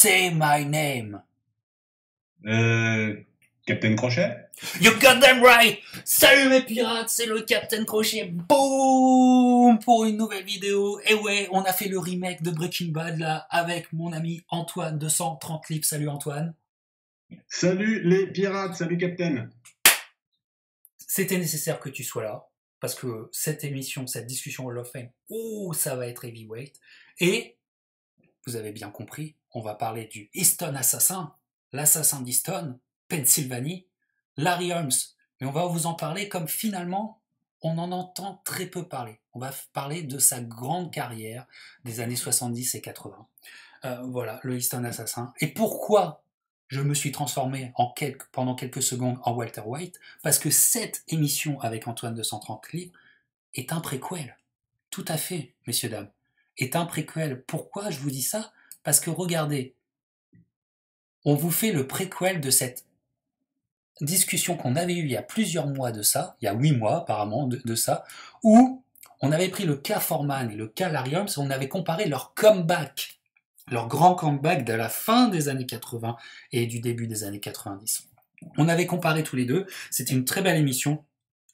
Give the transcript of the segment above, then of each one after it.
Say my name. Captain Crochet? You got them right. Salut mes pirates, c'est le Captain Crochet. Boum pour une nouvelle vidéo. Et ouais, on a fait le remake de Breaking Bad là avec mon ami Antoine de 130 Lives. Salut Antoine. Salut les pirates, salut Captain. C'était nécessaire que tu sois là parce que cette émission, cette discussion Hall of Fame, ça va être heavyweight. Et vous avez bien compris, on va parler du Easton Assassin, l'assassin d'Easton, Pennsylvanie, Larry Holmes. Mais on va vous en parler comme finalement on en entend très peu parler. On va parler de sa grande carrière des années 70 et 80. Voilà, le Easton Assassin. Et pourquoi je me suis transformé pendant quelques secondes en Walter White? Parce que cette émission avec Antoine de 130 Livres est un préquel. Tout à fait, messieurs, dames. Est un préquel. Pourquoi je vous dis ça? Parce que regardez, on vous fait le préquel de cette discussion qu'on avait eue il y a plusieurs mois de ça, il y a 8 mois apparemment de ça, où on avait pris le cas Foreman et le cas Larry Holmes, on avait comparé leur comeback, leur grand comeback de la fin des années 80 et du début des années 90. On avait comparé tous les deux, c'était une très belle émission,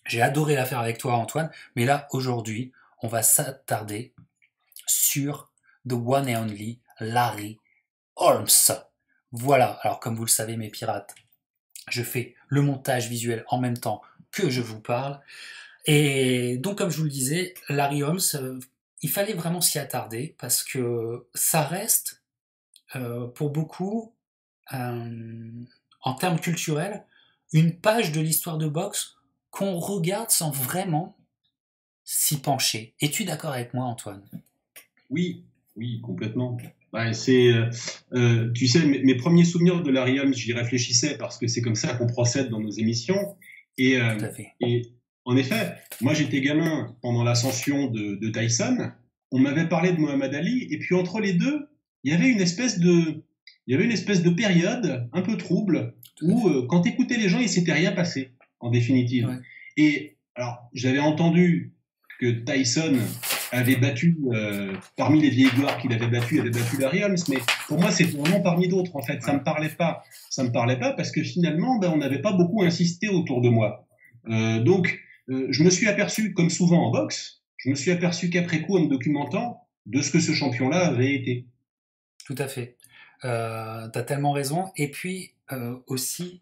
j'ai adoré la faire avec toi Antoine, mais là aujourd'hui, on va s'attarder sur The One and Only Larry Holmes. Voilà, alors comme vous le savez mes pirates, je fais le montage visuel en même temps que je vous parle. Et donc comme je vous le disais, Larry Holmes, il fallait vraiment s'y attarder parce que ça reste, pour beaucoup, en termes culturels, une page de l'histoire de boxe qu'on regarde sans vraiment s'y pencher. Es-tu d'accord avec moi Antoine? Oui, complètement. Ouais, tu sais, mes premiers souvenirs de Larry Holmes, j'y réfléchissais parce que c'est comme ça qu'on procède dans nos émissions. Et, Tout à fait. et en effet, moi j'étais gamin pendant l'ascension de Tyson. On m'avait parlé de Mohamed Ali, et puis entre les deux, il y avait une espèce de période un peu trouble où, quand t'écoutais les gens, il s'était rien passé, en définitive. Ouais. Et alors, j'avais entendu que Tyson avait battu, parmi les vieilles gloires qu'il avait battu Larry Holmes, mais pour moi c'était un nom parmi d'autres en fait, ça me parlait pas parce que finalement on n'avait pas beaucoup insisté autour de moi. Donc je me suis aperçu, comme souvent en boxe, qu'après coup en me documentant de ce que ce champion-là avait été. Tout à fait. T'as tellement raison. Et puis aussi,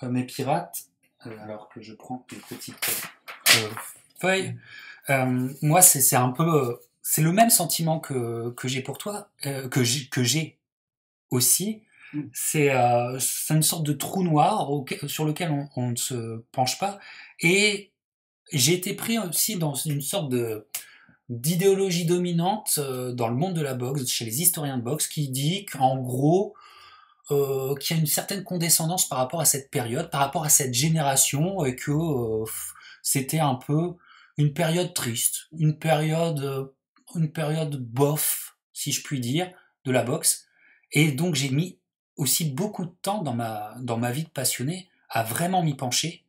mes pirates, alors que je prends une petite feuille, moi c'est un peu, c'est le même sentiment que j'ai pour toi, que j'ai aussi. C'est une sorte de trou noir sur lequel on ne se penche pas. Et j'ai été pris aussi dans une sorte d'idéologie dominante dans le monde de la boxe, chez les historiens de boxe, qui dit qu'en gros, qu'il y a une certaine condescendance par rapport à cette période, par rapport à cette génération, et que c'était un peu une période triste, une période bof, si je puis dire, de la boxe. Et donc j'ai mis aussi beaucoup de temps dans ma vie de passionné à vraiment m'y pencher.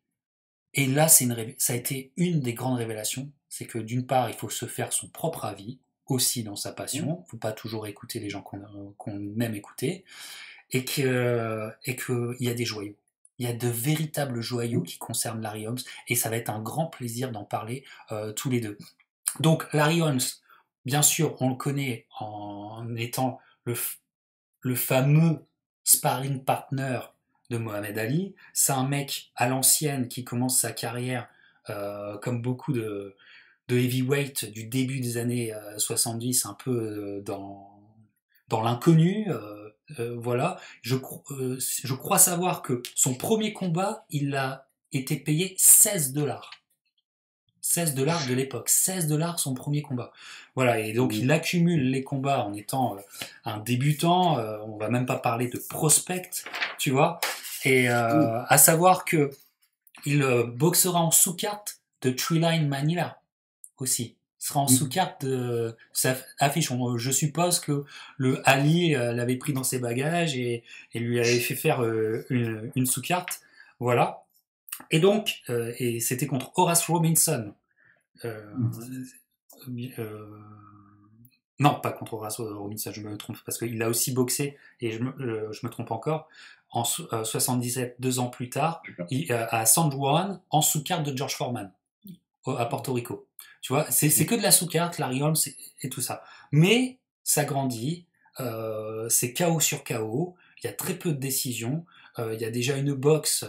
Et là, ça a été une des grandes révélations, c'est que d'une part, il faut se faire son propre avis, aussi dans sa passion, il faut pas toujours écouter les gens qu'on aime écouter, et qu'il y a des joyaux. Il y a de véritables joyaux qui concernent Larry Holmes, et ça va être un grand plaisir d'en parler tous les deux. Donc Larry Holmes, bien sûr, on le connaît en étant le fameux sparring partner de Mohamed Ali. C'est un mec à l'ancienne qui commence sa carrière comme beaucoup de heavyweight du début des années 70, un peu dans l'inconnu. Voilà. Je crois savoir que son premier combat, il a été payé $16. $16 de l'époque, $16 son premier combat. Voilà, et donc il accumule les combats en étant un débutant, on va même pas parler de prospect, tu vois, et à savoir que il boxera en sous-carte de Three-Line Manila aussi. Il sera en sous-carte de sa affiche. Je suppose que le Ali l'avait pris dans ses bagages et lui avait fait faire une sous-carte. Voilà. Et donc, et c'était contre Horace Robinson. Non, pas contre Horace Robinson, je me trompe, parce qu'il a aussi boxé, et je me trompe encore, en 77, 2 ans plus tard, à San Juan, en sous-carte de George Foreman, à Porto Rico. Tu vois, c'est que de la sous-carte, Larry Holmes et tout ça. Mais ça grandit, c'est KO sur KO, il y a très peu de décisions, il y a déjà une boxe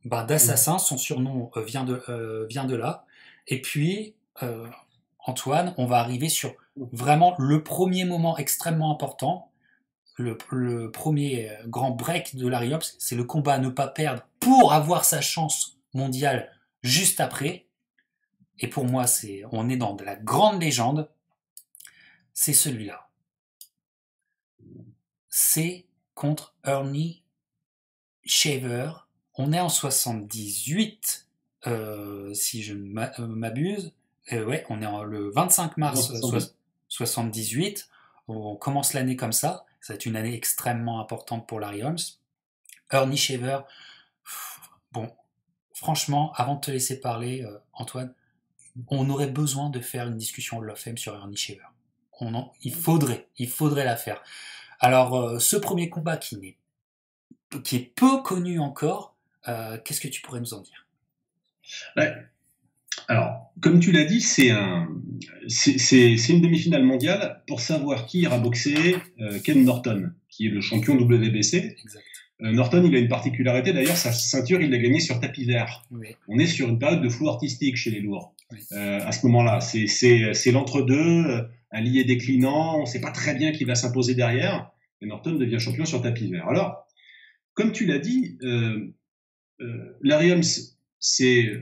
d'assassin, son surnom vient de là. Et puis, Antoine, on va arriver sur vraiment le premier moment extrêmement important, le premier grand break de Larry Holmes, c'est le combat à ne pas perdre pour avoir sa chance mondiale juste après. Et pour moi, on est dans de la grande légende. C'est celui-là. C'est contre Ernie Shaver. On est en 78, si je ne m'abuse. Ouais, on est le 25 mars 78. On commence l'année comme ça. Ça va être une année extrêmement importante pour Larry Holmes. Ernie Shaver, bon, franchement, avant de te laisser parler, Antoine, on aurait besoin de faire une discussion Hall of Fame sur Ernie Shaver. Il faudrait la faire. Alors, ce premier combat qui est peu connu encore, qu'est-ce que tu pourrais nous en dire? Ouais. Alors, comme tu l'as dit, c'est une demi-finale mondiale pour savoir qui ira boxer Ken Norton, qui est le champion WBC. Exact. Norton, il a une particularité, d'ailleurs, sa ceinture, il l'a gagnée sur tapis vert. Oui. On est sur une période de flou artistique chez les lourds. Oui. À ce moment-là, c'est l'entre-deux, allié déclinant, on ne sait pas très bien qui va s'imposer derrière, et Norton devient champion sur tapis vert. Alors, comme tu l'as dit, Larry Holmes, c'est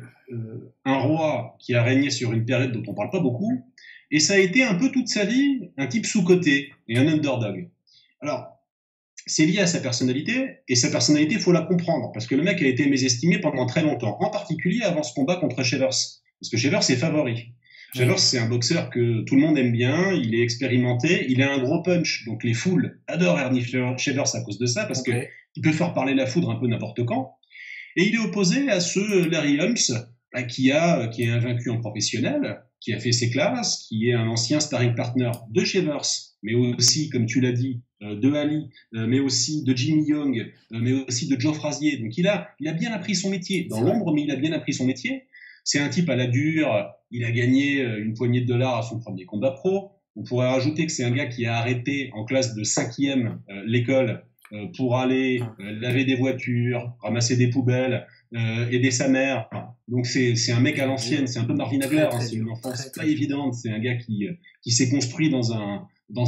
un roi qui a régné sur une période dont on ne parle pas beaucoup, et ça a été un peu toute sa vie un type sous-coté et un underdog. Alors, c'est lié à sa personnalité, et sa personnalité, il faut la comprendre, parce que le mec a été mésestimé pendant très longtemps, en particulier avant ce combat contre Shavers, parce que Shavers est favori. Shavers, c'est un boxeur que tout le monde aime bien, il est expérimenté, il a un gros punch, donc les foules adorent Ernie Shavers à cause de ça, parce qu'il peut faire parler la foudre un peu n'importe quand. Et il est opposé à ce Larry Holmes, qui est invaincu en professionnel, qui a fait ses classes, qui est un ancien sparring partner de Shavers, mais aussi, comme tu l'as dit, de Ali, mais aussi de Jimmy Young, mais aussi de Joe Frazier. Donc il a bien appris son métier, dans l'ombre, mais il a bien appris son métier. C'est un type à la dure, il a gagné une poignée de dollars à son premier combat pro. On pourrait rajouter que c'est un gars qui a arrêté en classe de 5e l'école pour aller laver des voitures, ramasser des poubelles, aider sa mère. Donc c'est un mec à l'ancienne, c'est un peu Marvin Hagler, c'est une enfance pas évidente, c'est un gars qui s'est construit dans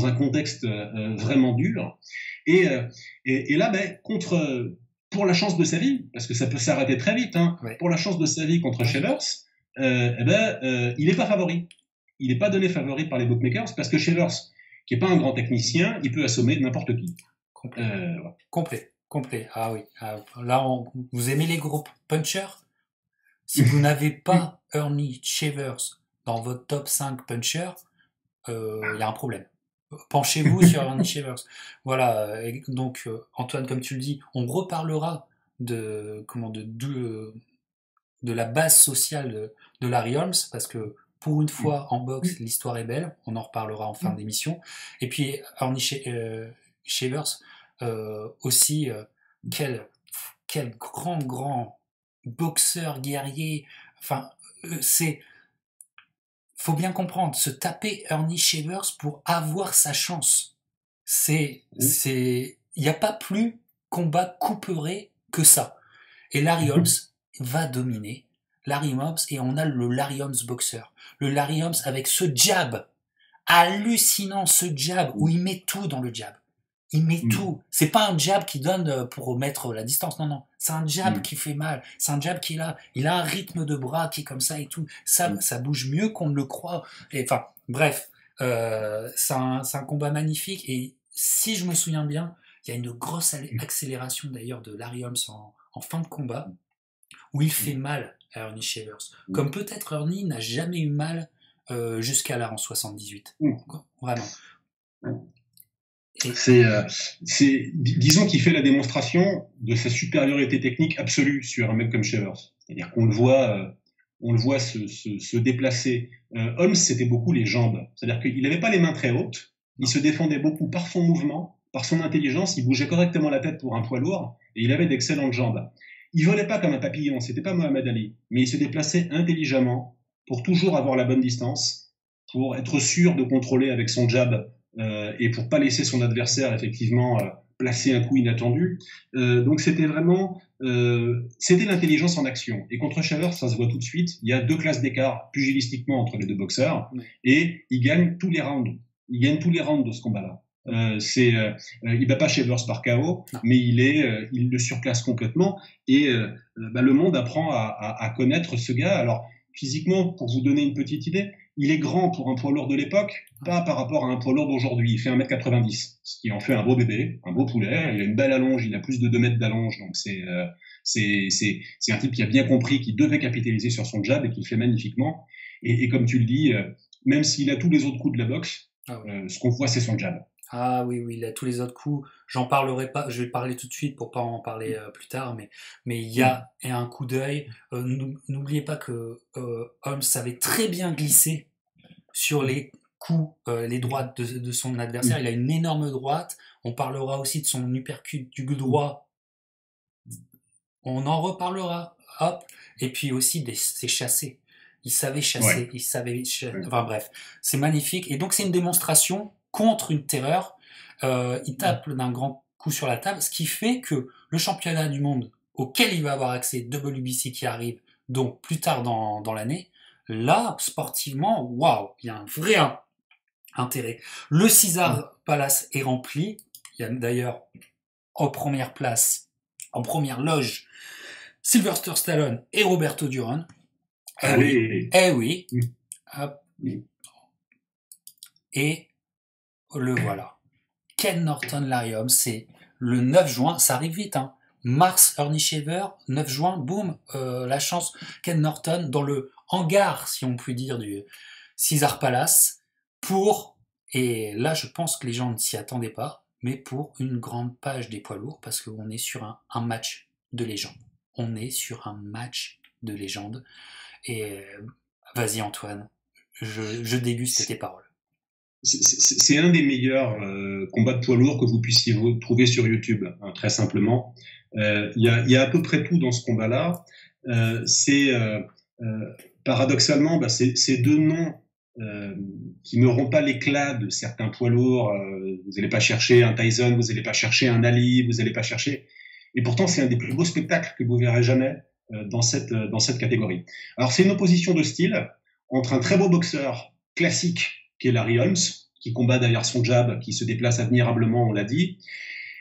un contexte vraiment dur. Et là, pour la chance de sa vie, parce que ça peut s'arrêter très vite, pour la chance de sa vie contre Shavers, il n'est pas favori. Il n'est pas donné favori par les bookmakers, parce que Shavers, qui n'est pas un grand technicien, il peut assommer n'importe qui. Complet. Ah oui. Là, vous aimez les gros punchers? Si vous n'avez pas Ernie Shavers dans votre top 5 punchers, il y a un problème. Penchez-vous sur Ernie Shavers. Voilà. Et donc, Antoine, comme tu le dis, on reparlera de la base sociale de Larry Holmes, parce que pour une fois en boxe, l'histoire est belle. On en reparlera en fin d'émission. Et puis Ernie Shavers aussi, quel grand boxeur guerrier. Enfin, faut bien comprendre, se taper Ernie Shavers pour avoir sa chance. Il n'y a pas plus combat couperé que ça. Et Larry Holmes va dominer. Larry Holmes, et on a le Larry Holmes boxeur. Le Larry Holmes avec ce jab, hallucinant, ce jab où il met tout dans le jab. Il met tout. C'est pas un jab qui donne pour mettre la distance. Non. C'est un jab qui fait mal. C'est un jab il a un rythme de bras qui est comme ça et tout. Ça bouge mieux qu'on ne le croit. Et, enfin, bref. C'est un combat magnifique. Et si je me souviens bien, il y a une grosse accélération d'ailleurs de Larry Holmes en fin de combat, où il fait mal à Ernie Shavers. Comme peut-être Ernie n'a jamais eu mal jusqu'à là en 78. Vraiment. Disons qu'il fait la démonstration de sa supériorité technique absolue sur un mec comme Shavers. C'est-à-dire qu'on le voit on le voit se déplacer. Holmes, c'était beaucoup les jambes. C'est-à-dire qu'il n'avait pas les mains très hautes. Il se défendait beaucoup par son mouvement, par son intelligence. Il bougeait correctement la tête pour un poids lourd et il avait d'excellentes jambes. Il volait pas comme un papillon. C'était pas Mohamed Ali, mais il se déplaçait intelligemment pour toujours avoir la bonne distance, pour être sûr de contrôler avec son jab et pour pas laisser son adversaire effectivement placer un coup inattendu. Donc c'était vraiment c'était l'intelligence en action. Et contre Chaleur, ça se voit tout de suite. Il y a 2 classes d'écart pugilistiquement entre les 2 boxeurs et il gagne tous les rounds. Il gagne tous les rounds de ce combat-là. Il bat pas Shavers par KO, mais il le surclasse complètement et le monde apprend à connaître ce gars. Alors physiquement, pour vous donner une petite idée, il est grand pour un poids lourd de l'époque, pas par rapport à un poids lourd d'aujourd'hui. Il fait 1m90, ce qui en fait un beau bébé, un beau poulet. Il a une belle allonge, il a plus de 2 mètres d'allonge, donc c'est un type qui a bien compris qu'il devait capitaliser sur son jab et qu'il fait magnifiquement. Et comme tu le dis, même s'il a tous les autres coups de la boxe, ce qu'on voit, c'est son jab. Ah oui, il a tous les autres coups. J'en parlerai pas, je vais parler tout de suite pour pas en parler plus tard, mais il y a un coup d'œil. N'oubliez pas que Holmes savait très bien glisser sur les coups, les droites de son adversaire. Il a une énorme droite. On parlera aussi de son uppercut du droit. On en reparlera. Hop. Et puis aussi ses chassés. Il savait chasser, il savait... Enfin bref, c'est magnifique. Et donc c'est une démonstration contre une terreur. Il tape d'un grand coup sur la table, ce qui fait que le championnat du monde auquel il va avoir accès, WBC qui arrive donc plus tard dans l'année, là, sportivement, waouh, il y a un vrai intérêt. Le Caesars Palace est rempli. Il y a d'ailleurs en première place, en première loge, Sylvester Stallone et Roberto Duran. Oui. Hop. Et le voilà. Ken Norton, Larry Holmes, c'est le 9 juin, ça arrive vite, hein. Mars, Ernie Shaver, 9 juin, boum, la chance, Ken Norton dans le hangar, si on peut dire, du Caesars Palace, et là je pense que les gens ne s'y attendaient pas, mais pour une grande page des poids lourds, parce qu'on est sur un match de légende. On est sur un match de légende. Et vas-y Antoine, je déguste tes paroles. C'est un des meilleurs combats de poids lourds que vous puissiez trouver sur YouTube, hein, très simplement. Il y a à peu près tout dans ce combat-là. Paradoxalement, c'est 2 noms qui n'auront pas l'éclat de certains poids lourds. Vous n'allez pas chercher un Tyson, vous n'allez pas chercher un Ali, vous n'allez pas chercher... Et pourtant, c'est un des plus beaux spectacles que vous verrez jamais dans cette catégorie. Alors, c'est une opposition de style entre un très beau boxeur classique qui est Larry Holmes, qui combat derrière son jab, qui se déplace admirablement, on l'a dit,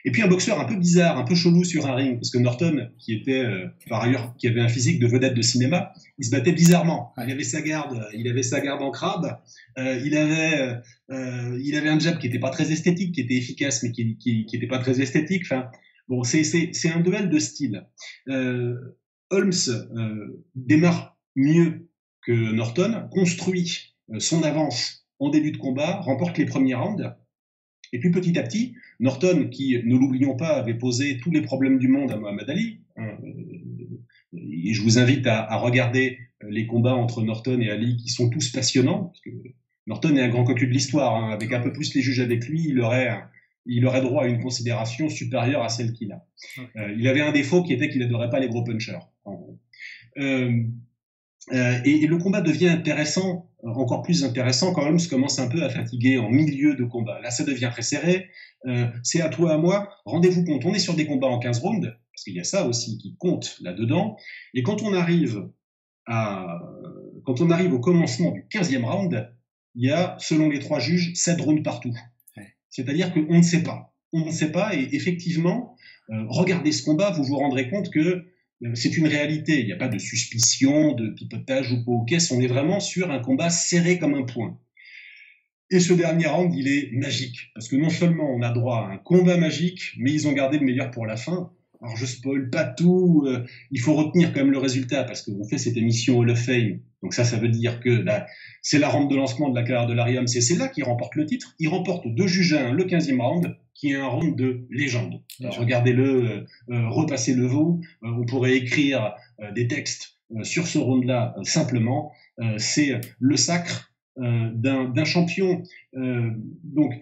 et puis un boxeur un peu bizarre, un peu chelou sur un ring, parce que Norton, qui était par ailleurs, qui avait un physique de vedette de cinéma, il se battait bizarrement. Il avait sa garde en crabe, il avait un jab qui n'était pas très esthétique, qui était efficace, mais qui n'était pas très esthétique. Enfin, bon, c'est un duel de style. Holmes démarre mieux que Norton, construit son avance en début de combat, remporte les premiers rounds, et puis petit à petit, Norton, qui, ne l'oublions pas, avait posé tous les problèmes du monde à Mohamed Ali, et je vous invite à regarder les combats entre Norton et Ali, qui sont tous passionnants, parce que Norton est un grand cocu de l'histoire, hein, avec un peu plus les juges avec lui, il aurait droit à une considération supérieure à celle qu'il a. Il avait un défaut qui était qu'il n'adorait pas les gros punchers. En gros. Et le combat devient intéressant, encore plus intéressant quand Holmes commence un peu à fatiguer en milieu de combat. Là, ça devient très serré. C'est à toi, à moi. Rendez-vous compte, on est sur des combats en 15 rounds, parce qu'il y a ça aussi qui compte là-dedans. Et quand on arrive au commencement du 15e round, il y a, selon les 3 juges, 7 rounds partout. C'est-à-dire qu'on ne sait pas. On ne sait pas, et effectivement, regardez ce combat, vous vous rendrez compte que c'est une réalité. Il n'y a pas de suspicion, de pipotage ou pas aux caisses. On est vraiment sur un combat serré comme un poing. Et ce dernier round, il est magique. Parce que non seulement on a droit à un combat magique, mais ils ont gardé le meilleur pour la fin. Alors je spoil pas tout. Il faut retenir quand même le résultat parce qu'on fait cette émission Hall of Fame. Donc ça veut dire que c'est la rampe de lancement de la carrière de Larry Holmes. Et c'est là qu'il remporte le titre. Il remporte 2 juges à 1, le 15e round, qui est un round de légende. Alors, regardez-le, repassez-le vous. On pourrait écrire des textes sur ce round-là, simplement, c'est le sacre d'un champion. Donc,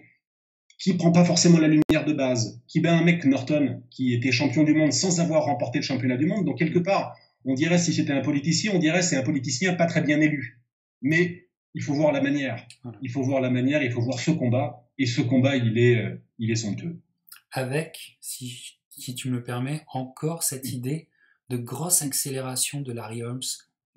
qui prend pas forcément la lumière de base, qui bat un mec Norton qui était champion du monde sans avoir remporté le championnat du monde. Donc quelque part, on dirait si c'était un politicien, on dirait c'est un politicien pas très bien élu. Mais il faut voir la manière. Il faut voir la manière, il faut voir ce combat. Et ce combat, il est somptueux. Avec, si tu me le permets, encore cette idée de grosse accélération de Larry Holmes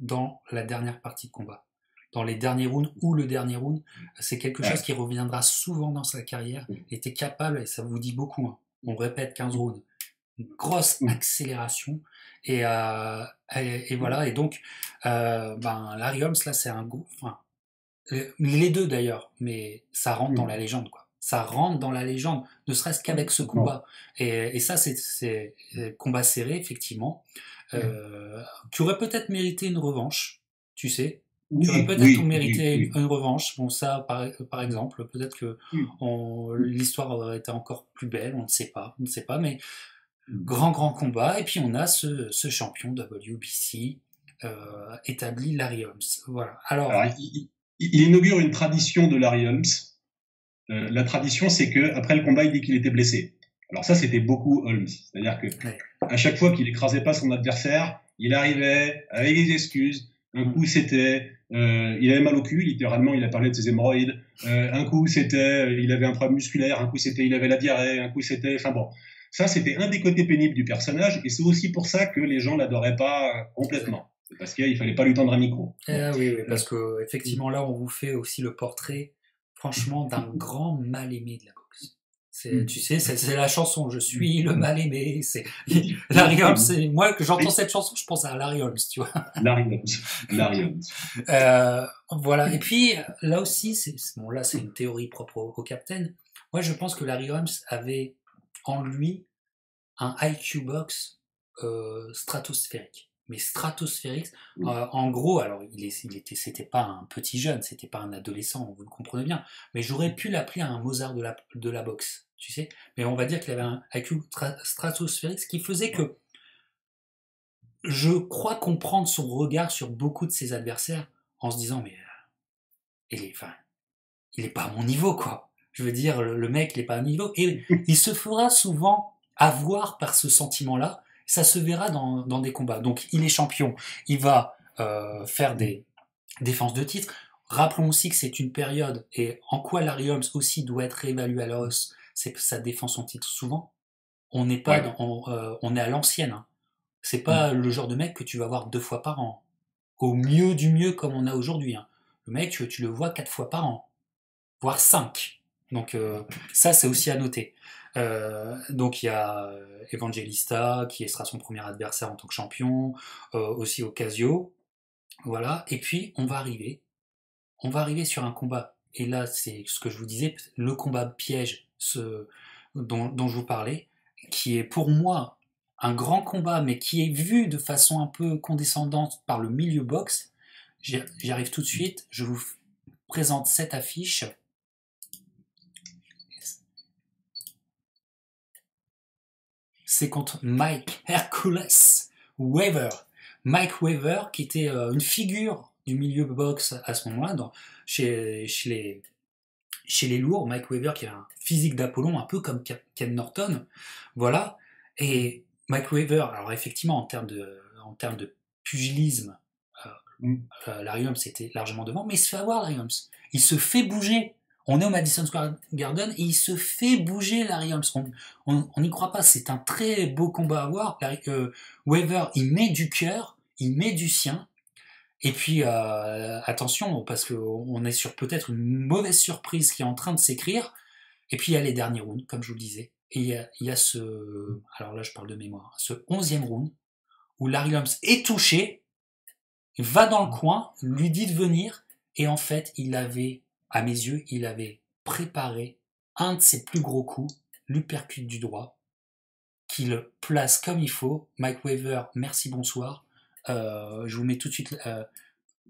dans la dernière partie de combat. Dans les derniers rounds ou le dernier round, c'est quelque chose qui reviendra souvent dans sa carrière. Il était capable, et ça vous dit beaucoup, hein, on répète 15 rounds, une grosse accélération. Et voilà, et donc, Larry Holmes, là, c'est un gros... Enfin, les deux d'ailleurs, mais ça rentre dans la légende, quoi. Ça rentre dans la légende, ne serait-ce qu'avec ce combat. Et ça, c'est combat serré, effectivement, qui aurait peut-être mérité une revanche, tu sais. Tu aurais peut-être mérité une revanche. Bon, ça, par exemple, peut-être que l'histoire aurait été encore plus belle, on ne sait pas, mais grand combat. Et puis on a ce champion WBC établi, Larry Holmes. Voilà. Alors il inaugure une tradition de Larry Holmes. La tradition, c'est que après le combat, il dit qu'il était blessé. Alors ça, c'était beaucoup Holmes. C'est-à-dire que à chaque fois qu'il écrasait pas son adversaire, il arrivait avec des excuses. Un coup, c'était il avait mal au cul, littéralement, il a parlé de ses hémorroïdes. Un coup, c'était il avait un problème musculaire. Un coup, c'était il avait la diarrhée. Un coup, c'était... Enfin bon, ça, c'était un des côtés pénibles du personnage. Et c'est aussi pour ça que les gens l'adoraient pas complètement. C'est parce qu'il fallait pas lui tendre un micro. Oui, parce que effectivement, là, on vous fait aussi le portrait, franchement, d'un grand mal-aimé de la boxe. Tu sais, c'est la chanson « Je suis le mal-aimé ». C'est Larry Holmes. Moi, que j'entends cette chanson, je pense à Larry Holmes, tu vois. Larry Holmes. Voilà. Et puis, là aussi, là, c'est une théorie propre au Captain. Moi, je pense que Larry Holmes avait en lui un IQ box stratosphérique. Mais stratosphérique, en gros, alors c'était pas un petit jeune, c'était pas un adolescent, vous le comprenez bien, mais j'aurais pu l'appeler un Mozart de la boxe, tu sais, mais on va dire qu'il avait un IQ stratosphérique, ce qui faisait que je crois comprendre son regard sur beaucoup de ses adversaires en se disant, mais il est pas à mon niveau, quoi. Je veux dire, le mec, il est pas à mon niveau, et il se fera souvent avoir par ce sentiment-là. Ça se verra dans des combats. Donc, il est champion. Il va faire des défenses de titre. Rappelons aussi que c'est une période, et en quoi Larry Holmes aussi doit être réévalué à la hausse, c'est que ça défend son titre souvent. On n'est pas on est à l'ancienne. Hein. C'est pas le genre de mec que tu vas voir 2 fois par an. Au mieux du mieux, comme on a aujourd'hui. Hein. Le mec, tu le vois 4 fois par an. Voire 5. Donc ça, c'est aussi à noter. Donc il y a Evangelista qui sera son premier adversaire en tant que champion, aussi Ocasio, voilà. Et puis on va arriver sur un combat. Et là, c'est ce que je vous disais, le combat piège, dont je vous parlais, qui est pour moi un grand combat, mais qui est vu de façon un peu condescendante par le milieu boxe. J'y arrive tout de suite. Je vous présente cette affiche. C'est contre Mike Hercules Weaver. Mike Weaver, qui était une figure du milieu boxe à ce moment-là, chez les lourds. Mike Weaver qui a un physique d'Apollon, un peu comme Ken Norton. Voilà. Et Mike Weaver, alors effectivement, en termes de pugilisme, Larry Holmes était largement devant, mais il se fait avoir, Larry Holmes. Il se fait bouger. On est au Madison Square Garden et il se fait bouger, Larry Holmes. On n'y croit pas, c'est un très beau combat à voir. Weaver, il met du cœur, il met du sien. Et puis, attention, parce qu'on est sur peut-être une mauvaise surprise qui est en train de s'écrire. Et puis, il y a les derniers rounds, comme je vous le disais. Et il y a alors là, je parle de mémoire, ce 11e round, où Larry Holmes est touché, va dans le coin, lui dit de venir, et en fait, à mes yeux, il avait préparé un de ses plus gros coups, l'uppercut du droit, qu'il place comme il faut. Mike Weaver, merci, bonsoir. Je vous mets tout de suite...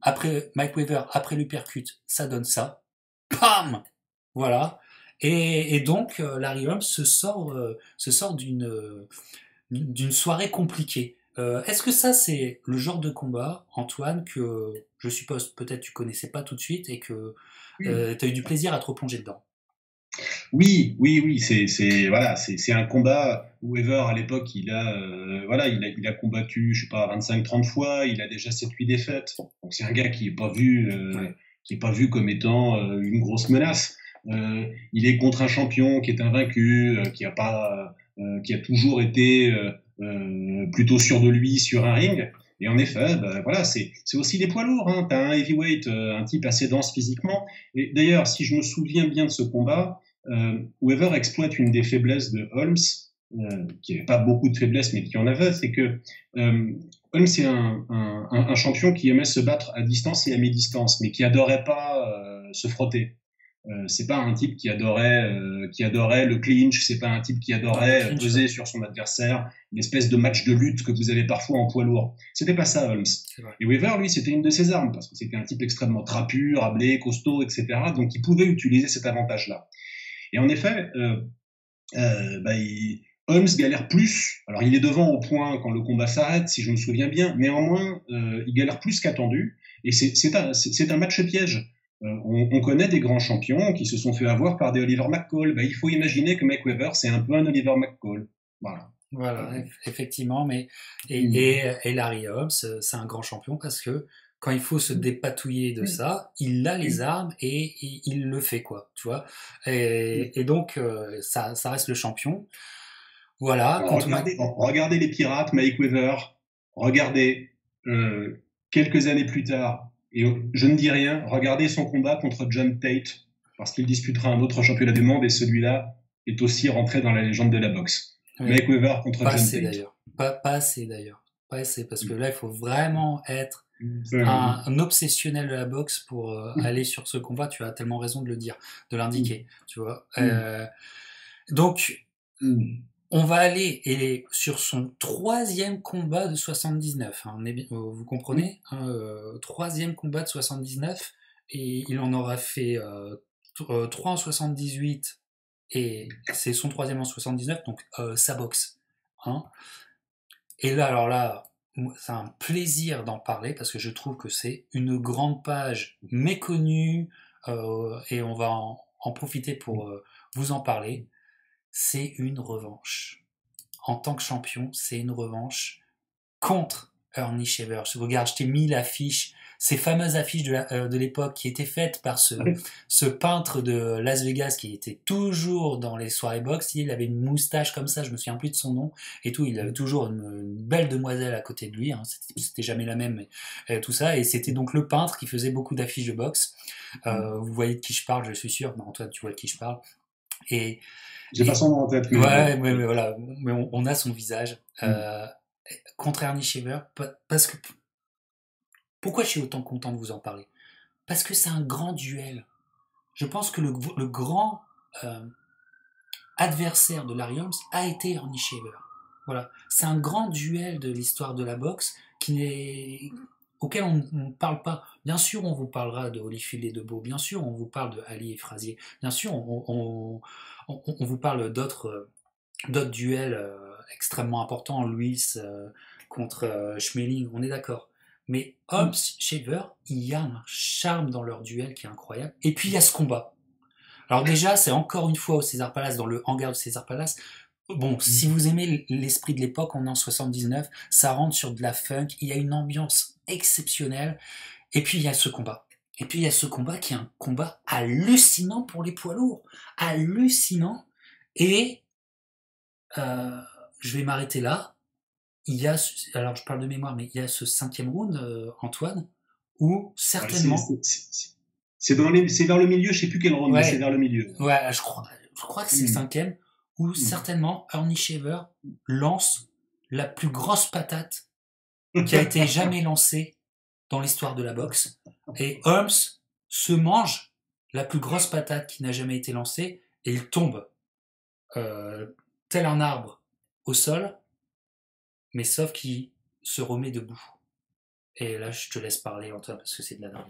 après Mike Weaver, après l'uppercut, ça donne ça. Pam! Voilà. Et donc, Larry Holmes se sort d'une soirée compliquée. Est-ce que ça, c'est le genre de combat, Antoine, que je suppose peut-être tu connaissais pas tout de suite et que Oui. tu as eu du plaisir à te replonger dedans? Oui, c'est un combat où Ever à l'époque il a combattu je sais pas 25-30 fois, il a déjà 7-8 défaites. Donc c'est un gars Ouais. qui est pas vu comme étant une grosse menace. Il est contre un champion qui est invaincu, qui a toujours été plutôt sûr de lui sur un ring. Et en effet, voilà, c'est aussi des poids lourds. Hein. T'as un heavyweight, un type assez dense physiquement. Et d'ailleurs, si je me souviens bien de ce combat, Weaver exploite une des faiblesses de Holmes, qui n'avait pas beaucoup de faiblesses, mais qui en avait, c'est que Holmes est un champion qui aimait se battre à distance et à mi-distance, mais qui adorait pas se frotter. C'est pas un type qui adorait le clinch, c'est pas un type qui Non, le adorait clinch, ouais, peser sur son adversaire, une espèce de match de lutte que vous avez parfois en poids lourd. C'était pas ça, Holmes. c'est vrai. Et Weaver, lui, c'était une de ses armes, parce que c'était un type extrêmement trapu, rablé, costaud, etc. Donc il pouvait utiliser cet avantage-là. Et en effet, Holmes galère plus. Alors il est devant au point quand le combat s'arrête, si je me souviens bien. Néanmoins, il galère plus qu'attendu. Et c'est un match piège. On connaît des grands champions qui se sont fait avoir par des Oliver McCall. Il faut imaginer que McWeather, c'est un peu un Oliver McCall. Voilà. Voilà, effectivement, mais Mm. et Larry Holmes, c'est un grand champion parce que quand il faut se dépatouiller de Oui, ça, il a les oui, armes et il le fait quoi, tu vois. oui. Et donc ça reste le champion. Voilà, Alors, quand on a regardez les pirates, Mike Weather. Regardez quelques années plus tard, et je ne dis rien, regardez son combat contre John Tate, parce qu'il disputera un autre championnat du monde, et celui-là est aussi rentré dans la légende de la boxe. oui, Mike Weather contre pas John assez Tate. d'ailleurs, pas assez d'ailleurs, pas assez parce que là il faut vraiment être Euh, un obsessionnel de la boxe pour aller sur ce combat. Tu as tellement raison de le dire, de l'indiquer, tu vois. Donc on va aller sur son troisième combat de 79. Hein, vous comprenez hein, troisième combat de 79. Et il en aura fait 3 en 78. Et c'est son troisième en 79. Donc sa boxe. Hein. Et là, alors là, c'est un plaisir d'en parler parce que je trouve que c'est une grande page méconnue. Et on va en profiter pour vous en parler. C'est une revanche en tant que champion, c'est une revanche contre Ernie Shevers. Regarde, je t'ai mis l'affiche, ces fameuses affiches de l'époque qui étaient faites par ce peintre de Las Vegas qui était toujours dans les soirées boxe. Il avait une moustache comme ça, je me souviens plus de son nom et tout. Il avait toujours une belle demoiselle à côté de lui. Hein. C'était jamais la même, mais tout ça. Et c'était donc le peintre qui faisait beaucoup d'affiches de boxe. Vous voyez de qui je parle, je suis sûr. Mais Antoine, tu vois de qui je parle. Et J'ai pas son nom en tête, mais mais voilà, mais on a son visage. Contre Ernie Shever, parce que pourquoi je suis autant content de vous en parler? Parce que c'est un grand duel. Je pense que le grand adversaire de Larry Holmes a été Ernie Shever. Voilà, c'est un grand duel de l'histoire de la boxe auquel on ne parle pas. Bien sûr, on vous parlera de Holyfield et de Beau. Bien sûr, on vous parle de Ali et Frazier. Bien sûr, on vous parle d'autres duels extrêmement importants, Lewis contre Schmeling, on est d'accord. Mais Holmes, Shaver, il y a un charme dans leur duel qui est incroyable. Et puis il y a ce combat. Alors déjà, c'est encore une fois au César Palace, dans le hangar du César Palace. Bon, si vous aimez l'esprit de l'époque, on est en 79, ça rentre sur de la funk, il y a une ambiance exceptionnelle. Et puis il y a ce combat. Et puis il y a ce combat qui est un combat hallucinant pour les poids lourds. Hallucinant. Et je vais m'arrêter là. Alors je parle de mémoire, mais il y a ce cinquième round, Antoine, où certainement, c'est vers le milieu, je sais plus quel round, mais c'est ouais, vers le milieu. ouais, je crois que c'est le cinquième, où certainement Ernie Shaver lance la plus grosse patate qui a été jamais lancée dans l'histoire de la boxe, et Holmes se mange la plus grosse patate qui n'a jamais été lancée, et il tombe tel un arbre au sol, mais sauf qu'il se remet debout. Et là, je te laisse parler, Antoine, parce que c'est de la dingue.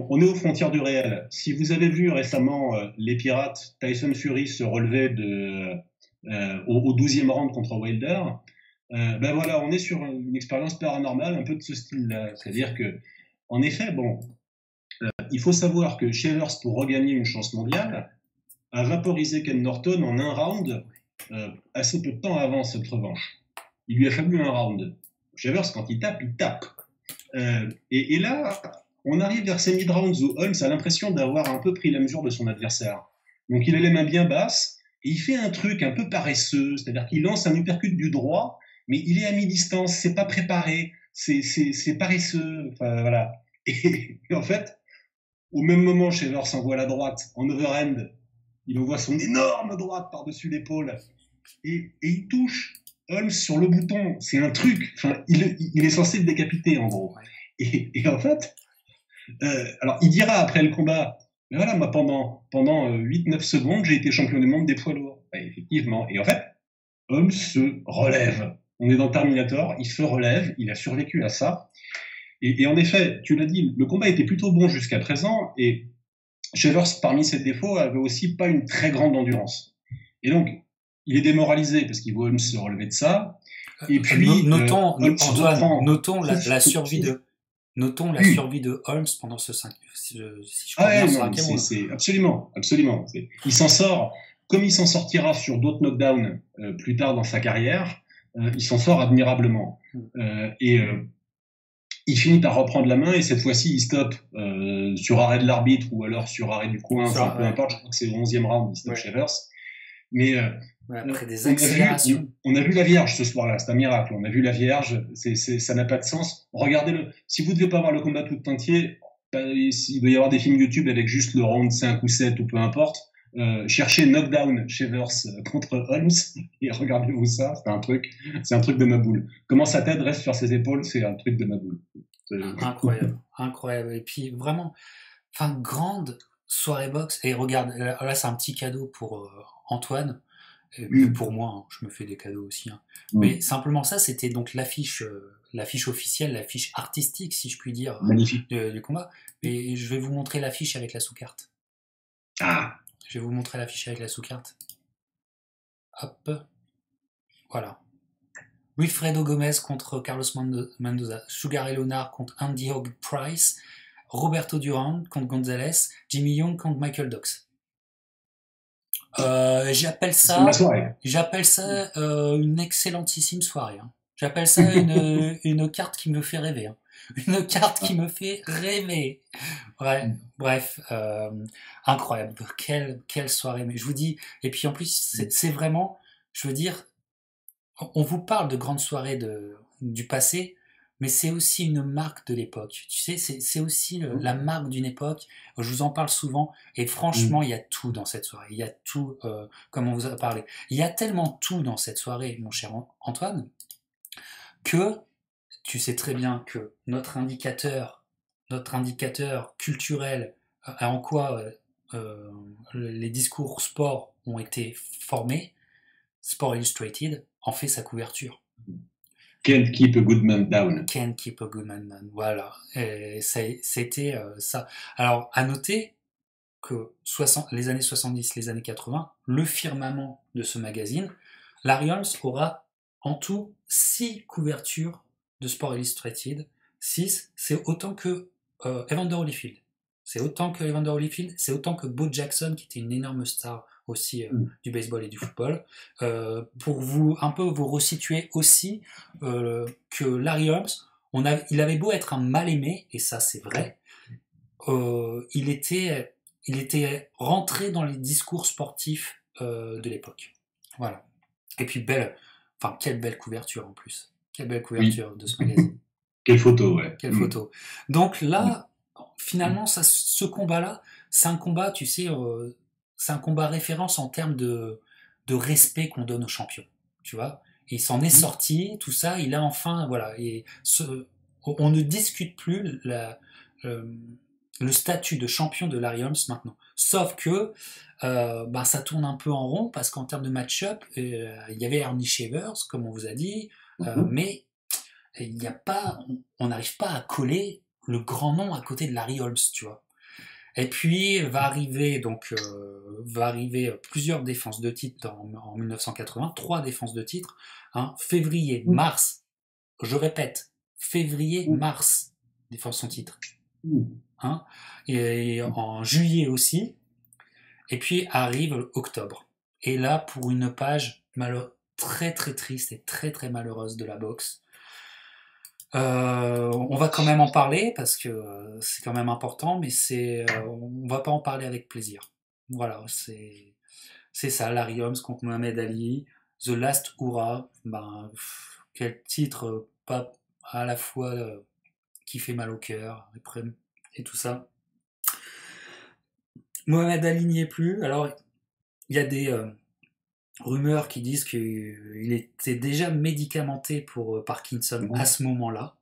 On est aux frontières du réel. Si vous avez vu récemment les Pirates, Tyson Fury se relever au 12e round contre Wilder, Ben voilà, on est sur une expérience paranormale un peu de ce style-là. C'est-à-dire que, en effet, bon, il faut savoir que Shavers, pour regagner une chance mondiale, a vaporisé Ken Norton en un round assez peu de temps avant cette revanche. Il lui a fallu un round. Shavers, quand il tape, il tape. Et là, on arrive vers ces mid-rounds où Holmes a l'impression d'avoir un peu pris la mesure de son adversaire. Donc il a les mains bien basses, et il fait un truc un peu paresseux, c'est-à-dire qu'il lance un uppercut du droit, mais il est à mi-distance, c'est pas préparé, c'est paresseux, enfin voilà. Et en fait, au même moment, Shavers envoie la droite en overhand, il envoie son énorme droite par-dessus l'épaule, et il touche Holmes sur le bouton. C'est un truc, enfin, il est censé le décapiter en gros. Et en fait, alors il dira après le combat, mais voilà, moi pendant 8-9 secondes, j'ai été champion du monde des poids lourds. Effectivement. Et en fait, Holmes se relève. On est dans Terminator, il se relève, il a survécu à ça. Et en effet, tu l'as dit, le combat était plutôt bon jusqu'à présent, et Shavers, parmi ses défauts, avait aussi pas une très grande endurance. Et donc, il est démoralisé parce qu'il voit Holmes se relever de ça. Et puis, notons la survie de Holmes pendant ce 5. Si je crois bien, c'est absolument. Il s'en sort, comme il s'en sortira sur d'autres knockdowns plus tard dans sa carrière, il s'en sort admirablement. Il finit par reprendre la main et cette fois-ci il stoppe sur arrêt de l'arbitre ou alors sur arrêt du coin, peu importe, je crois que c'est au 11e round, il stoppe Shavers. Mais après des accélérations. On a vu la Vierge ce soir-là, c'est un miracle. On a vu la Vierge, ça n'a pas de sens. Regardez-le. Si vous ne devez pas voir le combat tout entier, il doit y avoir des films YouTube avec juste le round 5 ou 7 ou peu importe. Cherchez Knockdown Shavers contre Holmes et regardez-vous ça, c'est un truc de ma boule. Comment sa tête reste sur ses épaules, c'est un truc de ma boule. Incroyable. Et puis vraiment, grande soirée boxe. Et regarde, là c'est un petit cadeau pour Antoine. Et pour moi, hein, je me fais des cadeaux aussi. Hein. Mais simplement ça, c'était donc l'affiche officielle, l'affiche artistique, si je puis dire, du combat. Et je vais vous montrer l'affiche avec la sous-carte. Ah. Je vais vous montrer l'affiche avec la sous-carte. Hop. Voilà. Wilfredo Gomez contre Carlos Mendoza. Sugar Ray Leonard contre Andy Hogg Price. Roberto Duran contre Gonzalez. Jimmy Young contre Michael Dox. J'appelle ça une excellentissime soirée. Hein. J'appelle ça une carte qui me fait rêver. Hein. Une carte qui me fait rêver. Ouais, bref, incroyable. Quelle soirée. Mais je vous dis, et puis en plus, c'est vraiment, je veux dire, on vous parle de grandes soirées du passé, mais c'est aussi une marque de l'époque. Tu sais, c'est aussi la marque d'une époque. Je vous en parle souvent, et franchement, il y a tout dans cette soirée. Il y a tout, comme on vous a parlé. Il y a tellement tout dans cette soirée, mon cher Antoine, que tu sais très bien que notre indicateur culturel, en quoi les discours sport ont été formés, Sport Illustrated en fait sa couverture. Can't keep a good man down. Can't keep a good man down. Voilà. Et c'était ça. Alors, à noter que les années 70, les années 80, le firmament de ce magazine, Larry Holmes aura en tout 6 couvertures de Sport Illustrated. 6, c'est autant que Evander Holyfield. C'est autant que Bo Jackson, qui était une énorme star aussi du baseball et du football. Pour vous resituer aussi que Larry Holmes, il avait beau être un mal-aimé, et ça c'est vrai, il était rentré dans les discours sportifs de l'époque. Voilà. Et puis quelle belle couverture en plus. Quelle belle couverture de ce magazine. Quelle photo, ouais. Quelle photo. Donc là, finalement, ce combat-là, c'est un combat, tu sais, c'est un combat référence en termes de respect qu'on donne aux champions, tu vois. Et il s'en est sorti, tout ça, il a enfin, voilà, on ne discute plus le statut de champion de Larry Holmes maintenant. Sauf que ça tourne un peu en rond, parce qu'en termes de match-up, il y avait Ernie Shavers, comme on vous a dit, mais on n'arrive pas à coller le grand nom à côté de Larry Holmes, tu vois. Et puis va arriver plusieurs défenses de titre en 1980, 3 défenses de titre, hein, février, mars, je répète, février, mars, défense son titre, hein, et en juillet aussi, et puis arrive octobre. Et là, pour une page très très triste et très très malheureuse de la boxe. On va quand même en parler parce que c'est quand même important, mais on va pas en parler avec plaisir. Voilà, c'est ça, Larry Holmes contre Mohamed Ali, The Last Hurrah, quel titre, pas à la fois qui fait mal au cœur et tout ça. Mohamed Ali n'y est plus. Alors il y a des rumeurs qui disent qu'il était déjà médicamenté pour Parkinson à ce moment-là,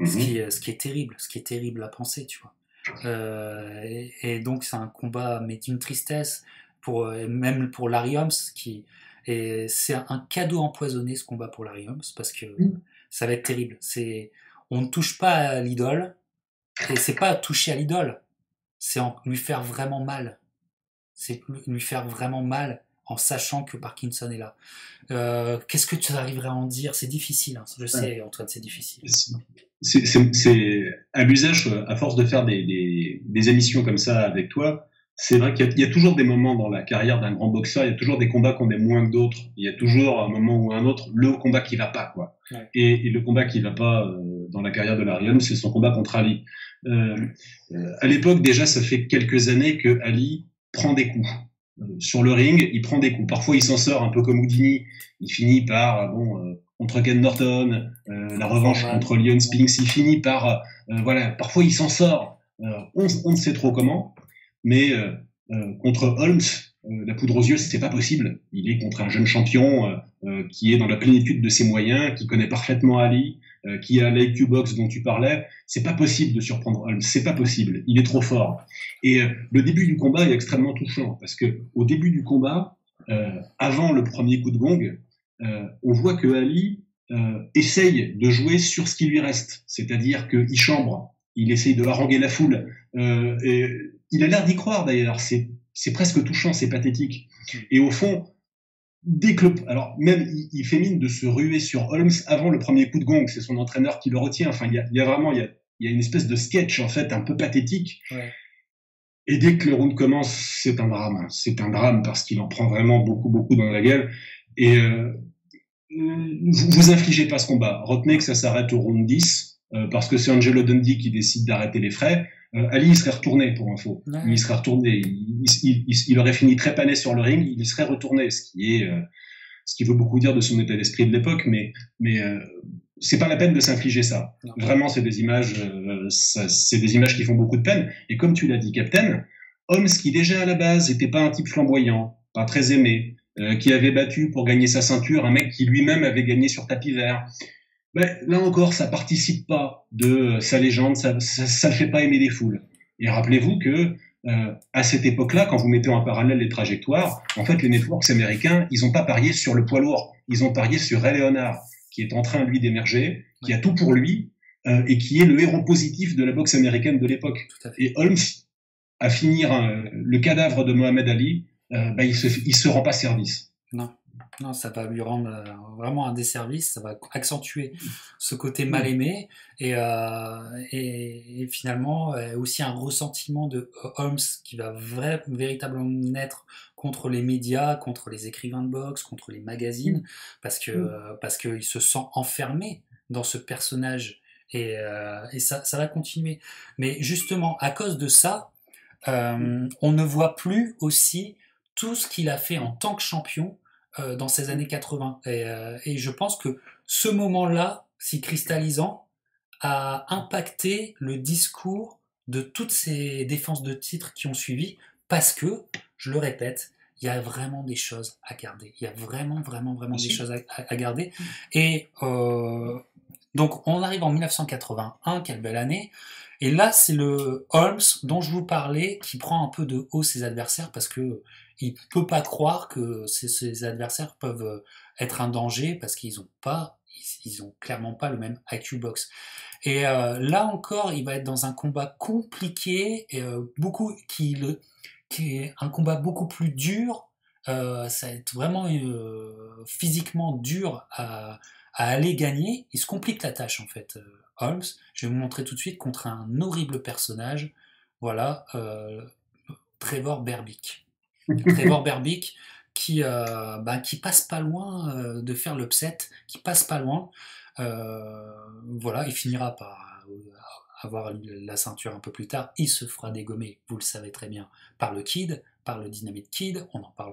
ce qui est terrible à penser, tu vois. Et donc c'est un combat, mais d'une tristesse, même pour Larry Holmes, et c'est un cadeau empoisonné ce combat pour Larry Holmes, parce que ça va être terrible. On ne touche pas à l'idole, et c'est pas toucher à l'idole, c'est lui faire vraiment mal. C'est lui faire vraiment mal en sachant que Parkinson est là. Qu'est-ce que tu arriverais à en dire? C'est difficile, hein. Je sais, Antoine, c'est difficile. C'est à l'usage, à force de faire des émissions comme ça avec toi, c'est vrai qu'il y a toujours des moments dans la carrière d'un grand boxeur, il y a toujours des combats qu'on aime moins que d'autres. Il y a toujours un moment ou un autre, le combat qui va pas, quoi. Ouais. Et le combat qui va pas dans la carrière de Larry Holmes, c'est son combat contre Ali. À l'époque, déjà, ça fait quelques années que Ali prend des coups. Sur le ring, il prend des coups. Parfois, il s'en sort un peu comme Houdini. Il finit par, contre Ken Norton, la revanche contre Leon Spinks, il finit par, voilà, parfois il s'en sort. On ne sait trop comment, mais contre Holmes, la poudre aux yeux, c'est pas possible. Il est contre un jeune champion qui est dans la plénitude de ses moyens, qui connaît parfaitement Ali, qui a l'IQ box dont tu parlais. C'est pas possible de surprendre Holmes, c'est pas possible. Il est trop fort. Et le début du combat est extrêmement touchant parce que au début du combat, avant le premier coup de gong, on voit que Ali essaye de jouer sur ce qui lui reste, c'est-à-dire qu'il chambre, il essaye de haranguer la foule, et il a l'air d'y croire d'ailleurs, c'est presque touchant, c'est pathétique. Et au fond, alors même il fait mine de se ruer sur Holmes avant le premier coup de gong, c'est son entraîneur qui le retient. Enfin, il y a une espèce de sketch en fait un peu pathétique. Ouais. Et dès que le round commence, c'est un drame parce qu'il en prend vraiment beaucoup dans la gueule. Et vous infligez pas ce combat. Retenez que ça s'arrête au round 10 parce que c'est Angelo Dundee qui décide d'arrêter les frais. Ali, il serait retourné pour info. Ouais. Il serait retourné. Il aurait fini trépané sur le ring. Il serait retourné, ce qui veut beaucoup dire de son état d'esprit de l'époque. Mais c'est pas la peine de s'infliger ça. Non. Vraiment, c'est des images qui font beaucoup de peine. Et comme tu l'as dit, Captain, Holmes, qui déjà à la base était pas un type flamboyant, pas très aimé, qui avait battu pour gagner sa ceinture un mec qui lui-même avait gagné sur tapis vert. Ben, là encore, ça participe pas de sa légende, ça le fait pas aimer les foules. Et rappelez-vous que à cette époque-là, quand vous mettez en parallèle les trajectoires, en fait, les networks américains, ils ont pas parié sur le poids lourd, ils ont parié sur Ray Leonard, qui est en train lui d'émerger, qui a tout pour lui et qui est le héros positif de la boxe américaine de l'époque. Et Holmes, à finir le cadavre de Mohamed Ali, il se rend pas service. Non, ça va lui rendre vraiment un desservice, ça va accentuer ce côté mal aimé et finalement aussi un ressentiment de Holmes qui va véritablement naître contre les médias, contre les écrivains de boxe, contre les magazines, parce qu'il se sent enfermé dans ce personnage et ça va continuer. Mais justement, à cause de ça, on ne voit plus aussi tout ce qu'il a fait en tant que champion dans ces années 80. Et je pense que ce moment-là, si cristallisant, a impacté le discours de toutes ces défenses de titres qui ont suivi, parce que, je le répète, il y a vraiment des choses à garder. Il y a vraiment des choses à garder. Et donc, on arrive en 1981, quelle belle année. Et là, c'est le Holmes dont je vous parlais qui prend un peu de haut ses adversaires parce que il peut pas croire que ses adversaires peuvent être un danger parce qu'ils ont pas ils ont clairement pas le même IQ box. Et là encore, il va être dans un combat compliqué, et, qui est un combat beaucoup plus dur. Ça va être vraiment physiquement dur à aller gagner. Il se complique la tâche en fait, Holmes. Je vais vous montrer tout de suite contre un horrible personnage. Voilà, Trevor Berbick. Trevor Berbick qui passe pas loin de faire l'upset, qui passe pas loin. Voilà, il finira par avoir la ceinture un peu plus tard. Il se fera dégommer, vous le savez très bien, par le Kid, par le Dynamite Kid. On en parle,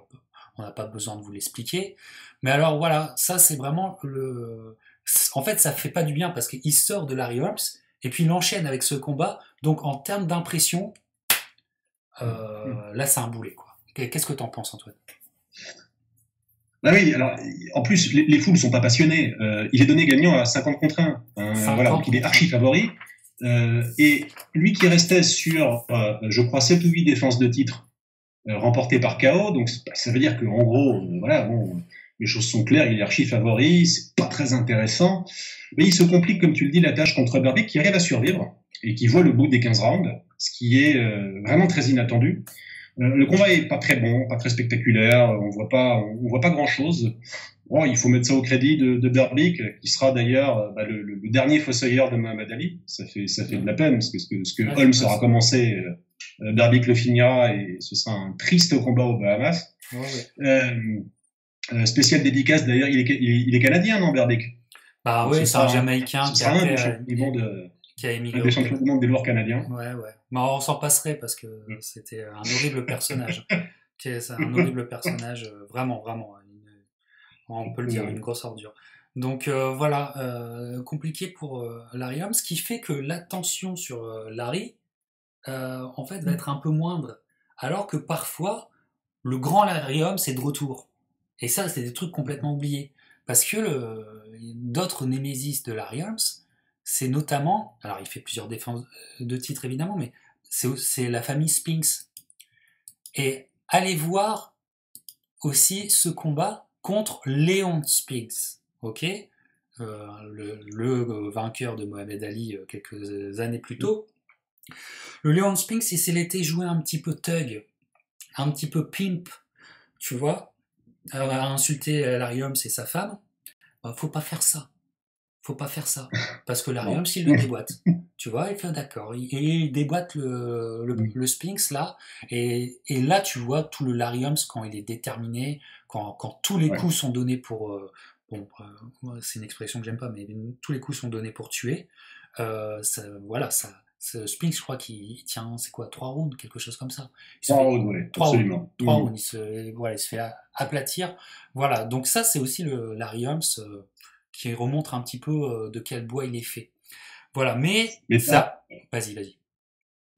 on n'a pas besoin de vous l'expliquer. Mais alors voilà, ça c'est vraiment en fait, ça fait pas du bien parce qu'il sort de Larry Holmes et puis il enchaîne avec ce combat. Donc en termes d'impression, là c'est un boulet quoi. Qu'est-ce que t'en penses, Antoine? Bah oui, alors en plus les foules sont pas passionnées. Il est donné gagnant à 50 contre 1. Voilà, donc il est archi favori. Et lui qui restait sur, je crois, 7 ou 8 défenses de titre remportées par KO, donc ça veut dire qu'en gros, voilà, bon, les choses sont claires, il est archi favori, c'est pas très intéressant. Mais il se complique, comme tu le dis, la tâche contre Berbick qui arrive à survivre et qui voit le bout des 15 rounds, ce qui est vraiment très inattendu. Le combat est pas très bon, pas très spectaculaire, on voit pas grand chose. Bon, il faut mettre ça au crédit de Berbick, qui sera d'ailleurs le dernier fossoyeur de Muhammad Ali. Ça fait de la peine, parce que ce que Holmes aura commencé, Berbick le finira, et ce sera un triste combat aux Bahamas. Spécial dédicace d'ailleurs, il est canadien, non, Berbick? Bah oui, c'est un Jamaïcain qui a émigré. Un des champions du monde des lourds canadiens. Ouais. Mais on s'en passerait parce que c'était un horrible personnage. C'est un horrible personnage, vraiment. On peut le dire, une grosse ordure. Donc voilà, compliqué pour Larry Holmes, ce qui fait que l'attention sur Larry, en fait, va être un peu moindre. Alors que parfois, le grand Larry Holmes est de retour. Et ça, c'est des trucs complètement oubliés. Parce que d'autres némésis de Larry Holmes, c'est notamment, alors il fait plusieurs défenses de titres évidemment, mais c'est la famille Spinks. Et allez voir aussi ce combat contre Léon Spinks, ok, le vainqueur de Mohamed Ali quelques années plus tôt. Le Léon Spinks, il s'est laissé jouer un petit peu thug, un petit peu pimp, tu vois, à insulter Larry Holmes et sa femme. Bah, faut pas faire ça. Parce que Larry Holmes, il le déboîte. Tu vois, il fait d'accord. Il déboîte le Spinks, là. Et là, tu vois tout le Larry Holmes quand il est déterminé, quand tous les coups sont donnés pour... c'est une expression que j'aime pas, mais tous les coups sont donnés pour tuer. Spinks, je crois qu'il tient, c'est quoi, 3 rounds, quelque chose comme ça. 3 rounds, oui, absolument. 3 rounds, il se fait aplatir. Voilà, donc ça, c'est aussi le Larry Holmes... qui remontre un petit peu de quel bois il est fait. Voilà, mais ça... Vas-y.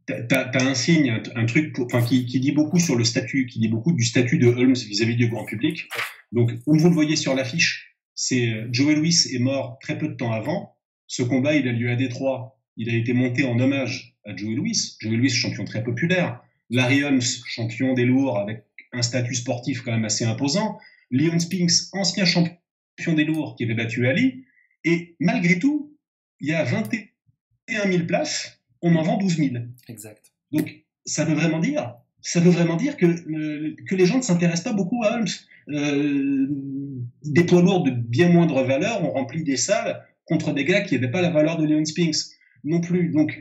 T'as un signe, un truc qui dit beaucoup sur le statut, qui dit beaucoup du statut de Holmes vis-à-vis du grand public. Donc, comme vous le voyez sur l'affiche, c'est Joe Louis est mort très peu de temps avant. Ce combat, il a lieu à Détroit. Il a été monté en hommage à Joe Louis. Joe Louis, champion très populaire. Larry Holmes, champion des lourds avec un statut sportif quand même assez imposant. Léon Spinks, ancien champion des lourds qui avait battu Ali, et malgré tout, il y a 21 000 places, on en vend 12 000. Exact. Donc, ça veut vraiment dire que les gens ne s'intéressent pas beaucoup à Holmes. Des poids lourds de bien moindre valeur ont rempli des salles contre des gars qui n'avaient pas la valeur de Léon Spinks non plus. Donc,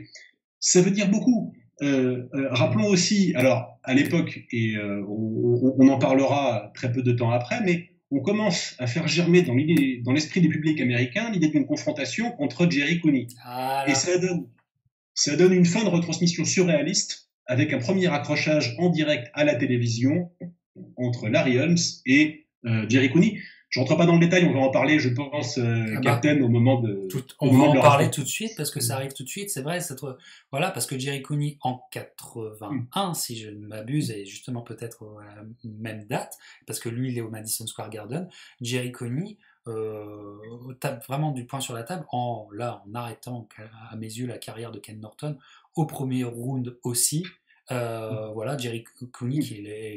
ça veut dire beaucoup. Rappelons aussi, alors, à l'époque, et on en parlera très peu de temps après, mais on commence à faire germer dans l'esprit du public américain l'idée d'une confrontation contre Jerry Cooney. Et ça donne une fin de retransmission surréaliste avec un premier accrochage en direct à la télévision entre Larry Holmes et Jerry Cooney. Je rentre pas dans le détail, on va en parler, je pense, Captain, au moment de... On va en parler tout de suite, parce que ça arrive tout de suite, c'est vrai, voilà, parce que Jerry Cooney, en 81, si je ne m'abuse, et justement peut-être à la même date, parce que lui, il est au Madison Square Garden, Jerry Cooney tape vraiment du poing sur la table, en arrêtant, à mes yeux, la carrière de Ken Norton, au premier round aussi. Voilà, Jerry Cooney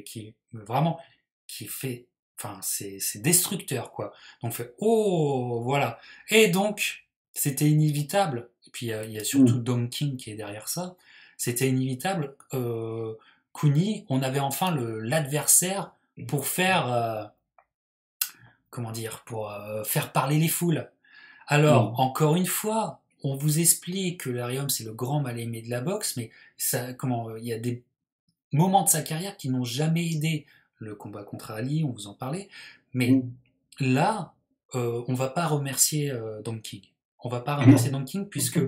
qui fait enfin, c'est destructeur, quoi. Donc, on fait, oh, voilà. Et donc, c'était inévitable. Et puis, il y a surtout Dom King qui est derrière ça. C'était inévitable. Cooney, on avait enfin l'adversaire pour faire, comment dire, pour faire parler les foules. Alors, encore une fois, on vous explique que Larry Holmes c'est le grand mal-aimé de la boxe, mais ça, comment, il y a des moments de sa carrière qui n'ont jamais aidé le combat contre Ali, on vous en parlait, mais là, on va pas remercier Don King. On va pas remercier Don King puisque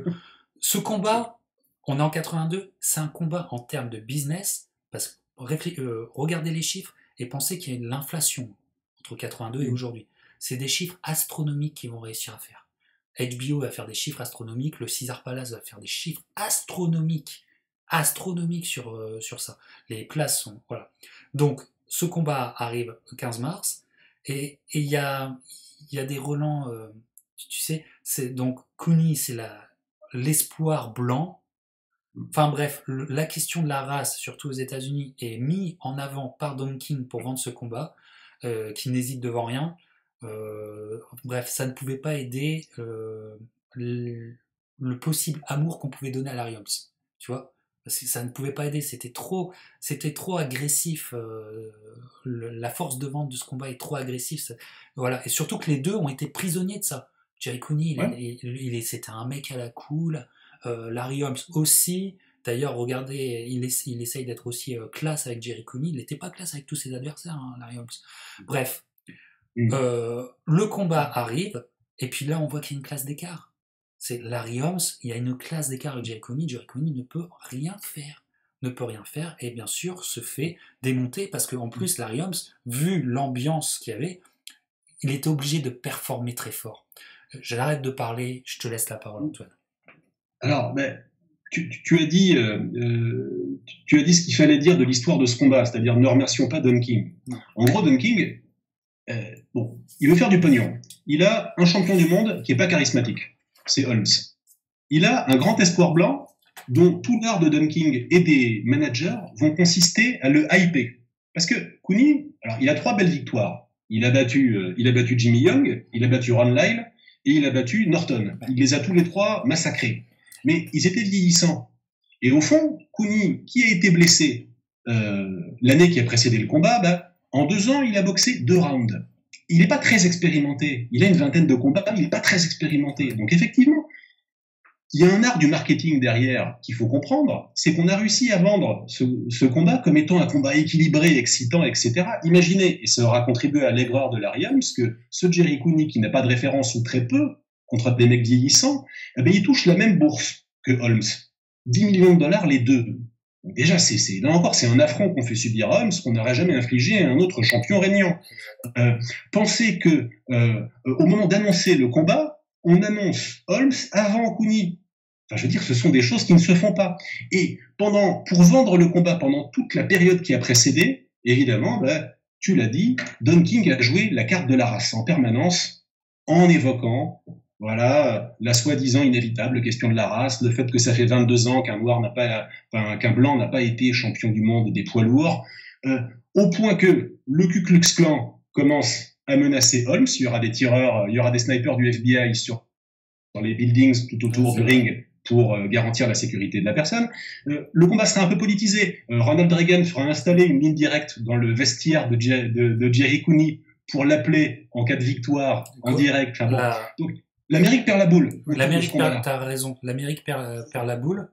ce combat, on est en 82, c'est un combat en termes de business, parce que regardez les chiffres et pensez qu'il y a de l'inflation entre 82 et aujourd'hui. C'est des chiffres astronomiques qu'ils vont réussir à faire. HBO va faire des chiffres astronomiques, le Caesar Palace va faire des chiffres astronomiques sur ça. Les places sont... Voilà. Donc, ce combat arrive le 15 mars, et il y a des relents... tu sais, c'est donc Cooney, c'est l'espoir blanc. Enfin bref, la question de la race, surtout aux États-Unis, est mise en avant par Don King pour vendre ce combat, qui n'hésite devant rien. Bref, ça ne pouvait pas aider le possible amour qu'on pouvait donner à Larry Holmes, tu vois, parce que ça ne pouvait pas aider, c'était trop agressif, la force de vente de ce combat est trop agressif, voilà, et surtout que les deux ont été prisonniers de ça. Jerry Cooney, c'était un mec à la cool, Larry Holmes aussi. D'ailleurs, regardez, il essaye d'être aussi classe avec Jerry Cooney, il n'était pas classe avec tous ses adversaires, hein, Larry Holmes. Bref. Le combat arrive, et puis là on voit qu'il y a une classe d'écart. C'est Larry Holmes, il y a une classe d'écart avec Jerry Cooney ne peut rien faire, et bien sûr se fait démonter, parce qu'en plus Larry Holmes, vu l'ambiance qu'il y avait, il était obligé de performer très fort. J'arrête de parler, je te laisse la parole, Antoine. Alors, tu as dit ce qu'il fallait dire de l'histoire de ce combat, c'est-à-dire ne remercions pas Don King. En gros, Don King, il veut faire du pognon. Il a un champion du monde qui est pas charismatique, c'est Holmes. Il a un grand espoir blanc dont tout l'art de Don King et des managers vont consister à le hyper. Parce que Cooney, alors il a 3 belles victoires. Il a battu Jimmy Young, il a battu Ron Lyle et il a battu Norton. Il les a tous les 3 massacrés. Mais ils étaient vieillissants. Et au fond, Cooney, qui a été blessé l'année qui a précédé le combat, en 2 ans, il a boxé 2 rounds. Il n'est pas très expérimenté. Il a une vingtaine de combats, mais il n'est pas très expérimenté. Donc effectivement, il y a un art du marketing derrière qu'il faut comprendre. C'est qu'on a réussi à vendre ce combat comme étant un combat équilibré, excitant, etc. Imaginez, et ça aura contribué à l'aigreur de Larry Holmes, que ce Jerry Cooney qui n'a pas de référence ou très peu, contre des mecs vieillissants, il touche la même bourse que Holmes. 10 millions de dollars les deux. Donc déjà, là encore, c'est un affront qu'on fait subir à Holmes qu'on n'aurait jamais infligé à un autre champion régnant. Pensez que au moment d'annoncer le combat, on annonce Holmes avant Cooney. Enfin, je veux dire, ce sont des choses qui ne se font pas. Et pour vendre le combat pendant toute la période qui a précédé, évidemment, tu l'as dit, Don King a joué la carte de la race en permanence, en évoquant la soi-disant inévitable question de la race, le fait que ça fait 22 ans qu'un blanc n'a pas été champion du monde des poids lourds, au point que le Ku Klux Klan commence à menacer Holmes. Il y aura des tireurs, il y aura des snipers du FBI dans les buildings tout autour du ring pour garantir la sécurité de la personne. Le combat sera un peu politisé. Ronald Reagan fera installer une ligne directe dans le vestiaire de Jerry Cooney pour l'appeler en cas de victoire en direct. Donc, l'Amérique perd la boule. T'as raison. L'Amérique perd la boule.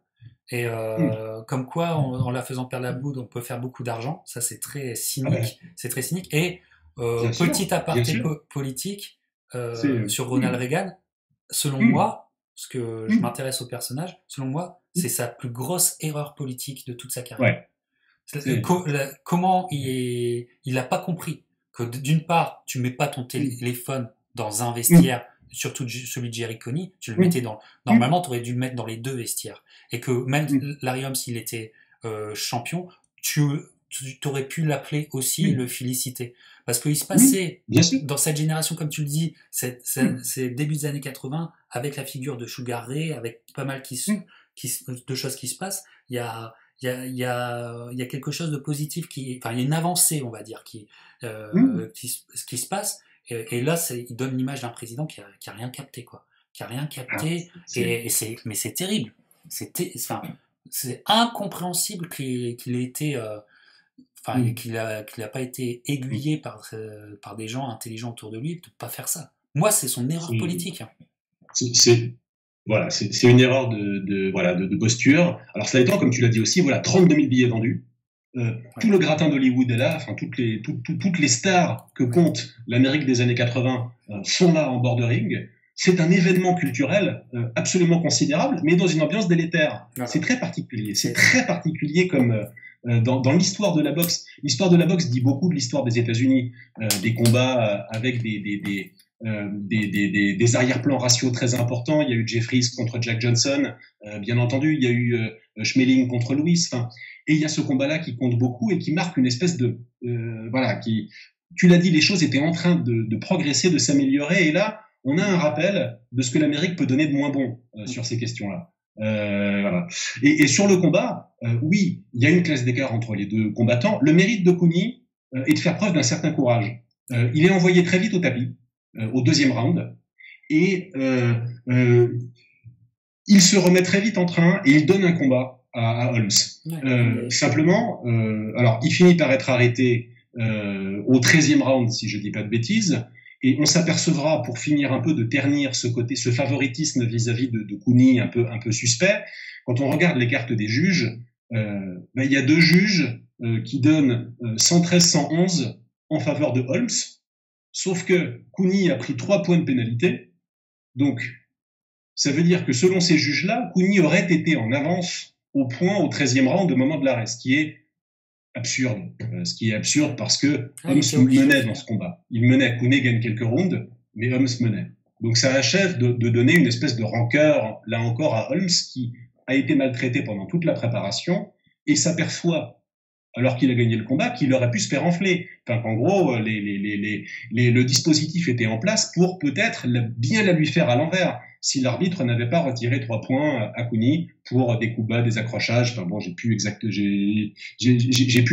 Et comme quoi, en la faisant perdre la boule, on peut faire beaucoup d'argent. Ça, c'est très cynique. C'est très cynique. Et petit aparté politique sur Ronald Reagan. Selon moi, parce que je m'intéresse au personnage, selon moi, c'est sa plus grosse erreur politique de toute sa carrière. Comment il n'a pas compris que d'une part, tu mets pas ton téléphone dans un vestiaire, surtout celui de Jerry Cooney, tu le mettais normalement, tu aurais dû le mettre dans les 2 vestiaires. Et que même Larry Holmes, s'il était champion, tu aurais pu l'appeler aussi et le féliciter. Parce qu'il se passait, dans cette génération, comme tu le dis, c'est début des années 80, avec la figure de Sugar Ray, avec pas mal de choses qui se passent, il y a il y a quelque chose de positif enfin, il y a une avancée, on va dire, qui se passe. Et là, il donne l'image d'un président qui a rien capté, quoi. Qui a rien capté. Mais c'est terrible. Enfin, c'est incompréhensible qu'il ait été, enfin, qu'il a pas été aiguillé par des gens intelligents autour de lui de pas faire ça. Moi, c'est son erreur politique. Voilà, c'est une erreur de posture. Alors cela étant, comme tu l'as dit aussi, voilà, 32 000 billets vendus. Tout le gratin d'Hollywood est là, enfin toutes les stars que compte l'Amérique des années 80 sont là en bord de ring. C'est un événement culturel absolument considérable, mais dans une ambiance délétère. C'est très particulier. C'est très particulier comme dans l'histoire de la boxe. L'histoire de la boxe dit beaucoup de l'histoire des États-Unis, des combats avec des arrière-plans raciaux très importants. Il y a eu Jeffries contre Jack Johnson, bien entendu. Il y a eu Schmeling contre Lewis. Et il y a ce combat-là qui compte beaucoup et qui marque une espèce de tu l'as dit, les choses étaient en train de progresser, de s'améliorer. Et là, on a un rappel de ce que l'Amérique peut donner de moins bon sur ces questions-là. Voilà. Et sur le combat, oui, il y a une classe d'écart entre les deux combattants. Le mérite de Cooney est de faire preuve d'un certain courage. Il est envoyé très vite au tapis, au deuxième round, et il se remet très vite en train et il donne un combat à Holmes. Simplement, alors il finit par être arrêté au 13e round, si je dis pas de bêtises, et on s'apercevra, pour finir un peu, de ternir ce favoritisme vis-à-vis de Cooney un peu suspect. Quand on regarde les cartes des juges, il y a deux juges qui donnent 113-111 en faveur de Holmes, sauf que Cooney a pris 3 points de pénalité, donc ça veut dire que selon ces juges-là, Cooney aurait été en avance au point au 13e round au moment de l'arrêt, ce qui est absurde parce que Holmes menait dans ce combat. Il menait, Cooney gagne quelques rounds, mais Holmes menait. Donc ça achève de donner une espèce de rancœur, là encore, à Holmes, qui a été maltraité pendant toute la préparation et s'aperçoit, alors qu'il a gagné le combat, qu'il aurait pu se faire enfler. Enfin, qu'en gros, le dispositif était en place pour peut-être bien la lui faire à l'envers, si l'arbitre n'avait pas retiré 3 points à Cooney pour des coups bas, des accrochages. Enfin bon, j'ai plus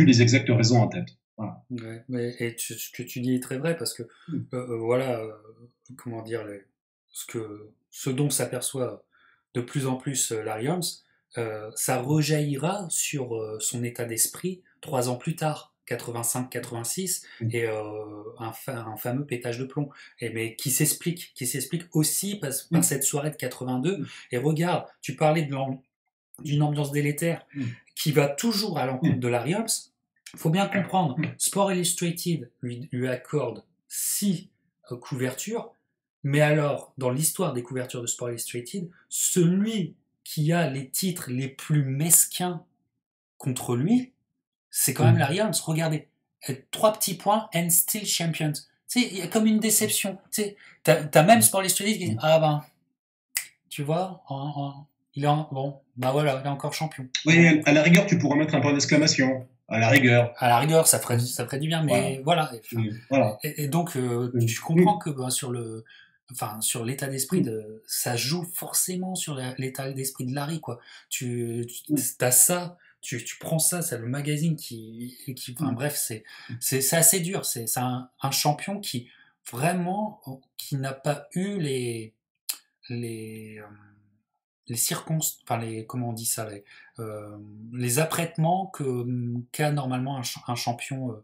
les exactes raisons en tête. Voilà. Ouais, et ce que tu dis est très vrai parce que voilà, comment dire, ce dont s'aperçoit de plus en plus Larry Holmes, ça rejaillira sur son état d'esprit 3 ans plus tard, 85-86, et un fameux pétage de plomb, mais qui s'explique aussi par cette soirée de 82. Et regarde, tu parlais d'une ambiance délétère qui va toujours à l'encontre de Larry Holmes. Il faut bien comprendre, Sport Illustrated lui accorde 6 couvertures, mais alors, dans l'histoire des couvertures de Sport Illustrated, celui qui a les titres les plus mesquins contre lui, c'est quand même Larry Holmes. Regardez, 3 petits points and still champion. Tu sais, il y a comme une déception. Tu sais, t'as même Sport Illustrated qui dit tu vois, bon, bah voilà, il est encore champion. Oui, à la rigueur, tu pourrais mettre un point d'exclamation. À la rigueur, ça ferait du bien, mais voilà. Et donc, tu comprends que sur l'état d'esprit ça joue forcément sur l'état d'esprit de Larry, quoi. T'as ça. Tu prends ça, c'est le magazine enfin bref, c'est assez dur. C'est un champion qui vraiment qui n'a pas eu les circonstances, enfin comment on dit ça, les apprêtements qu'a normalement un champion,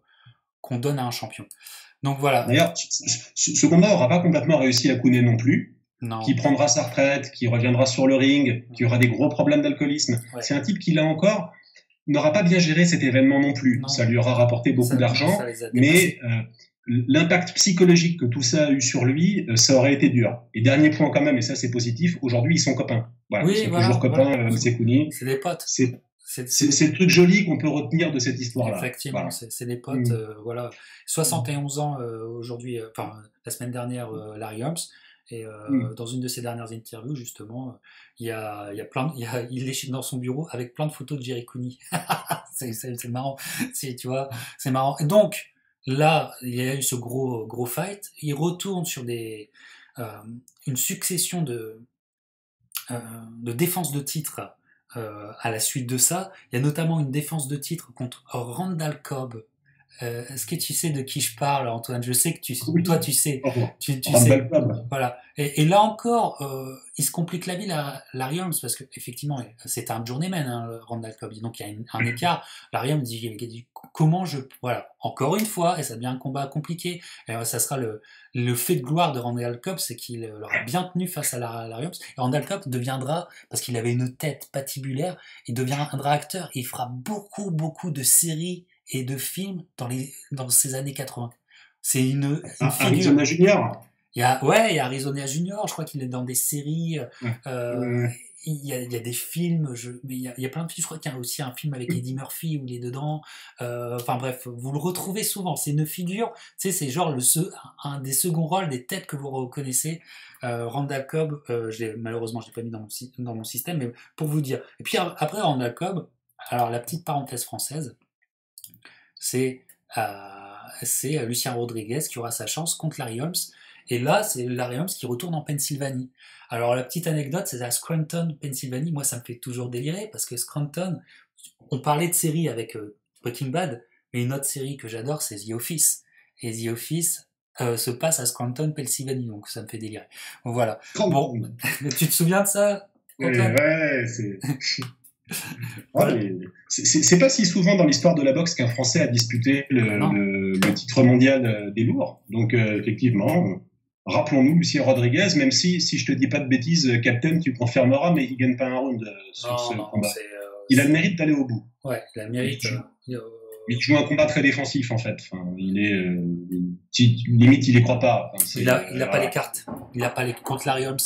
qu'on donne à un champion. Donc voilà. D'ailleurs, ce combat n'aura pas complètement réussi à Cooney non plus. Non. Qui prendra sa retraite, qui reviendra sur le ring, qui aura des gros problèmes d'alcoolisme. Ouais. C'est un type qui, là encore, n'aura pas bien géré cet événement non plus. Non. Ça lui aura rapporté beaucoup d'argent, mais l'impact psychologique que tout ça a eu sur lui, ça aurait été dur. Et dernier point quand même, et ça c'est positif, aujourd'hui ils sont copains. Voilà, ils sont toujours copains, c'est Cooney. C'est des potes. C'est le truc joli qu'on peut retenir de cette histoire-là. Effectivement, voilà. C'est des potes, voilà. 71 ans aujourd'hui, la semaine dernière, Larry Holmes. Et dans une de ses dernières interviews, justement, il est dans son bureau avec plein de photos de Jerry Cooney. c'est marrant, tu vois, c'est marrant. Et donc là, il y a eu ce gros fight. Il retourne sur une succession de défenses de titres à la suite de ça. Il y a notamment une défense de titre contre Randall Cobb. Est-ce que tu sais de qui je parle, Antoine? Je sais que toi, tu sais. Tu sais. Voilà. Et là encore, il se complique la vie, Larry Holmes, parce que effectivement, c'est un journeyman, hein, Randall Cobb. Donc il y a un écart. Larry Holmes dit comment voilà. Encore une fois, et ça devient un combat compliqué. Et ça sera le fait de gloire de Randall Cobb, c'est qu'il aura bien tenu face à Larry Holmes. Et Randall Cobb deviendra, parce qu'il avait une tête patibulaire, il deviendra acteur. Et il fera beaucoup, beaucoup de séries et de films dans ces années 80. C'est une figure. Arizona Junior. Il y a Arizona Junior, je crois qu'il est dans des séries. Il y a des films, mais il y a plein de films. Je crois qu'il y a aussi un film avec Eddie Murphy où il est dedans. Enfin bref, vous le retrouvez souvent. C'est une figure, tu sais, c'est genre un des seconds rôles, des têtes que vous reconnaissez. Randall Cobb, malheureusement je l'ai pas mis dans mon système, mais pour vous dire. Et puis après Randall Cobb, alors la petite parenthèse française, c'est Lucien Rodriguez qui aura sa chance contre Larry Holmes. Et là, c'est Larry Holmes qui retourne en Pennsylvanie. Alors la petite anecdote, c'est à Scranton, Pennsylvanie. Moi, ça me fait toujours délirer parce que Scranton, on parlait de séries avec Breaking Bad, mais une autre série que j'adore, c'est The Office. Et The Office se passe à Scranton, Pennsylvanie, donc ça me fait délirer. Donc, voilà. Bon, tu te souviens de ça, Antoine? Ouais, c'est... C'est pas si souvent dans l'histoire de la boxe qu'un Français a disputé le titre mondial des lourds. Donc effectivement, rappelons-nous Lucien Rodriguez, même si je te dis pas de bêtises, Captain, tu confirmeras, mais il gagne pas un round sur ce combat. Il a le mérite d'aller au bout. Ouais, il a le mérite. Il joue un combat très défensif en fait. Enfin, il est limite il y croit pas. Enfin, il a pas les cartes. Il a pas les contre Larry Holmes.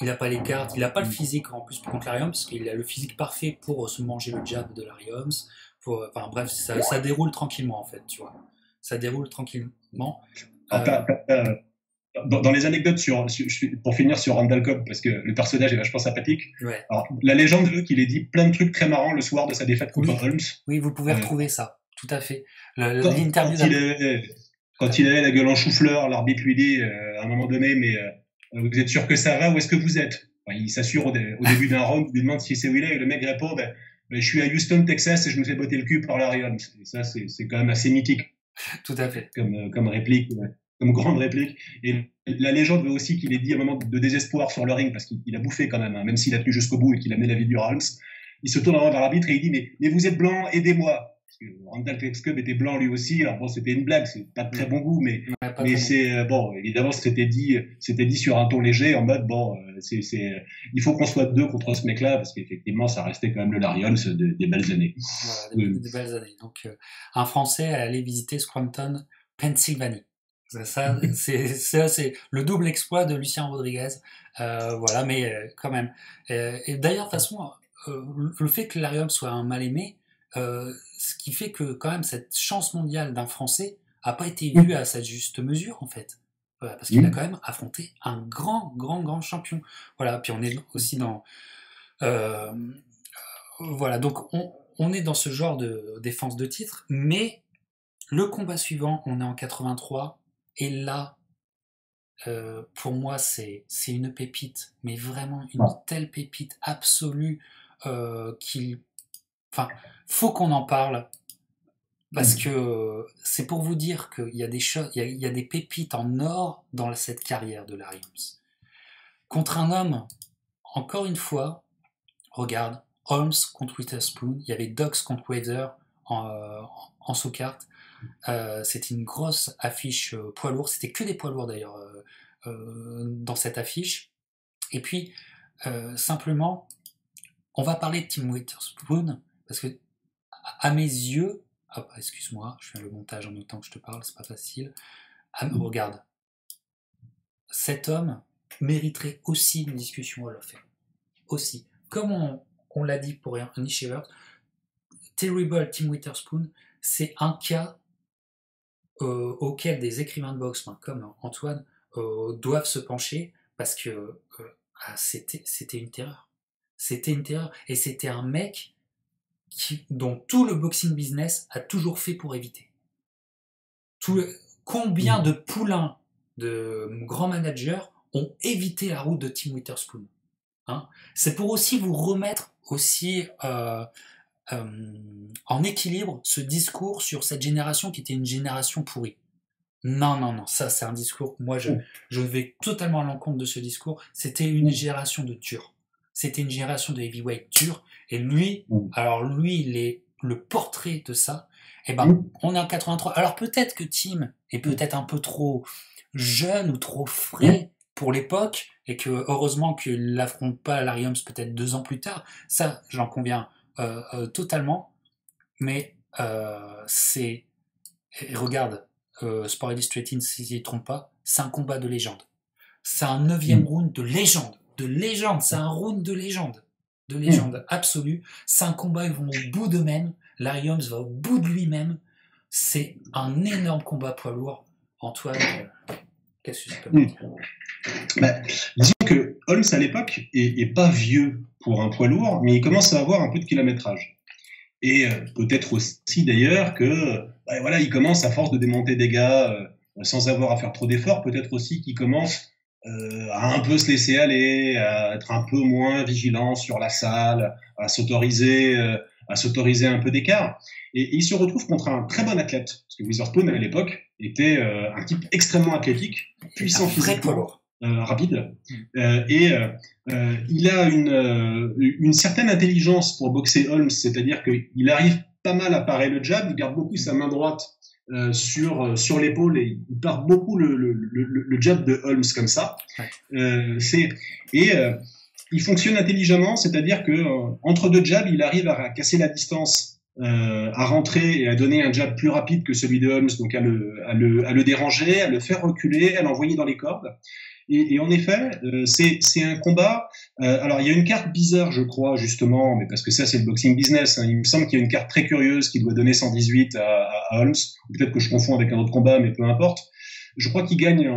Il n'a pas les cartes, il n'a pas le physique en plus contre Larry Holmes, parce qu'il a le physique parfait pour se manger le jab de Larry Holmes. Enfin bref, ça déroule tranquillement en fait, tu vois. Ça déroule tranquillement. Dans les anecdotes pour finir sur Randall Cobb, parce que le personnage est vachement sympathique. Ouais. Alors, la légende veut qu'il ait dit plein de trucs très marrants le soir de sa défaite contre Holmes. Oui, vous pouvez retrouver ça, tout à fait. Quand il avait la gueule en chou-fleur, l'arbitre lui dit à un moment donné, mais vous êtes sûr que ça va? Où est-ce que vous êtes? Il s'assure au début d'un round, il lui demande si c'est où il est, et le mec répond je suis à Houston, Texas, et je me fais botter le cul par Larry Holmes. Et ça, c'est quand même assez mythique. Tout à fait. Comme réplique, comme grande réplique. Et la légende veut aussi qu'il ait dit un moment de désespoir sur le ring, parce qu'il a bouffé quand même, hein, même s'il a tenu jusqu'au bout et qu'il a mené la vie du Holmes. Il se tourne vers l'arbitre et il dit mais vous êtes blanc, aidez-moi. Randall Cobb était blanc lui aussi. Alors bon, c'était une blague, c'est pas de très bon goût, mais c'est bon. Évidemment, c'était dit sur un ton léger, en mode bon, il faut qu'on soit deux contre ce mec-là, parce qu'effectivement, ça restait quand même le Larry Holmes des belles années. Voilà, des belles années. Donc, un Français allait visiter Scranton, Pennsylvanie. Ça, c'est le double exploit de Lucien Rodriguez. Voilà, mais quand même. Et d'ailleurs, de toute façon, le fait que Larry Holmes soit un mal-aimé, ce qui fait que quand même cette chance mondiale d'un Français a pas été vue à sa juste mesure en fait, voilà, parce qu'il a quand même affronté un grand champion. Voilà, puis on est aussi dans voilà, donc on est dans ce genre de défense de titre, mais le combat suivant, on est en 83 et là pour moi c'est une pépite, mais vraiment une telle pépite absolue faut qu'on en parle, parce que c'est pour vous dire qu'il y a des choses, il y a des pépites en or dans cette carrière de Larry Holmes. Contre un homme, encore une fois, regarde, Holmes contre Witherspoon, il y avait Dox contre Wader en sous-carte. C'était une grosse affiche poids lourd, c'était que des poids lourds d'ailleurs dans cette affiche. Et puis, simplement, on va parler de Tim Witherspoon, parce que à mes yeux, excuse-moi, je fais le montage en même temps que je te parle, c'est pas facile. Regarde, cet homme mériterait aussi une discussion Hall of Fame. Aussi. Comme on l'a dit pour Ernie Shevers, Terrible Tim Witherspoon, c'est un cas auquel des écrivains de boxe comme Antoine doivent se pencher, parce que c'était une terreur. C'était une terreur. Et c'était un mec dont tout le boxing business a toujours fait pour éviter. Combien de poulains, de grands managers ont évité la route de Tim Witherspoon, Hein. C'est pour aussi vous remettre aussi en équilibre ce discours sur cette génération qui était une génération pourrie. Non, ça c'est un discours, moi je vais totalement à l'encontre de ce discours. C'était une génération de durs. C'était une génération de heavyweight durs. Et lui, alors lui, il est le portrait de ça. Et ben, on est en 83. Alors peut-être que Tim est peut-être un peu trop jeune ou trop frais pour l'époque, et que heureusement qu'il n'affronte pas Larry Holmes peut-être 2 ans plus tard. Ça, j'en conviens totalement. Mais c'est... Et regarde, Sport Illustrated, si je ne trompe pas, c'est un combat de légende. C'est un 9e round de légende. De légende, c'est un round de légende. De légende absolue. C'est un combat, ils vont au bout d'eux-mêmes. Larry Holmes va au bout de lui-même. C'est un énorme combat poids lourd. Antoine, qu'est-ce que tu peux me dire? Disons que Holmes, à l'époque, est pas vieux pour un poids lourd, mais il commence à avoir un peu de kilométrage. Et peut-être aussi d'ailleurs que voilà, il commence à force de démonter des gars sans avoir à faire trop d'efforts, peut-être aussi qu'il commence à un peu se laisser aller, à être un peu moins vigilant sur la salle, à s'autoriser un peu d'écart. Et il se retrouve contre un très bon athlète, parce que Witherspoon à l'époque était un type extrêmement athlétique, puissant physiquement, rapide, et il a une certaine intelligence pour boxer Holmes, c'est-à-dire qu'il arrive pas mal à parer le jab, il garde beaucoup sa main droite sur l'épaule et il part beaucoup le jab de Holmes comme ça. Il fonctionne intelligemment, c'est-à-dire que entre 2 jabs, il arrive à casser la distance, à rentrer et à donner un jab plus rapide que celui de Holmes, donc à le déranger, à le faire reculer, à l'envoyer dans les cordes. Et en effet, c'est un combat. Alors, il y a une carte bizarre, je crois, justement, mais parce que ça, c'est le boxing business. Hein. Il me semble qu'il y a une carte très curieuse qui doit donner 118 à Holmes. Peut-être que je confonds avec un autre combat, mais peu importe. Je crois qu'il gagne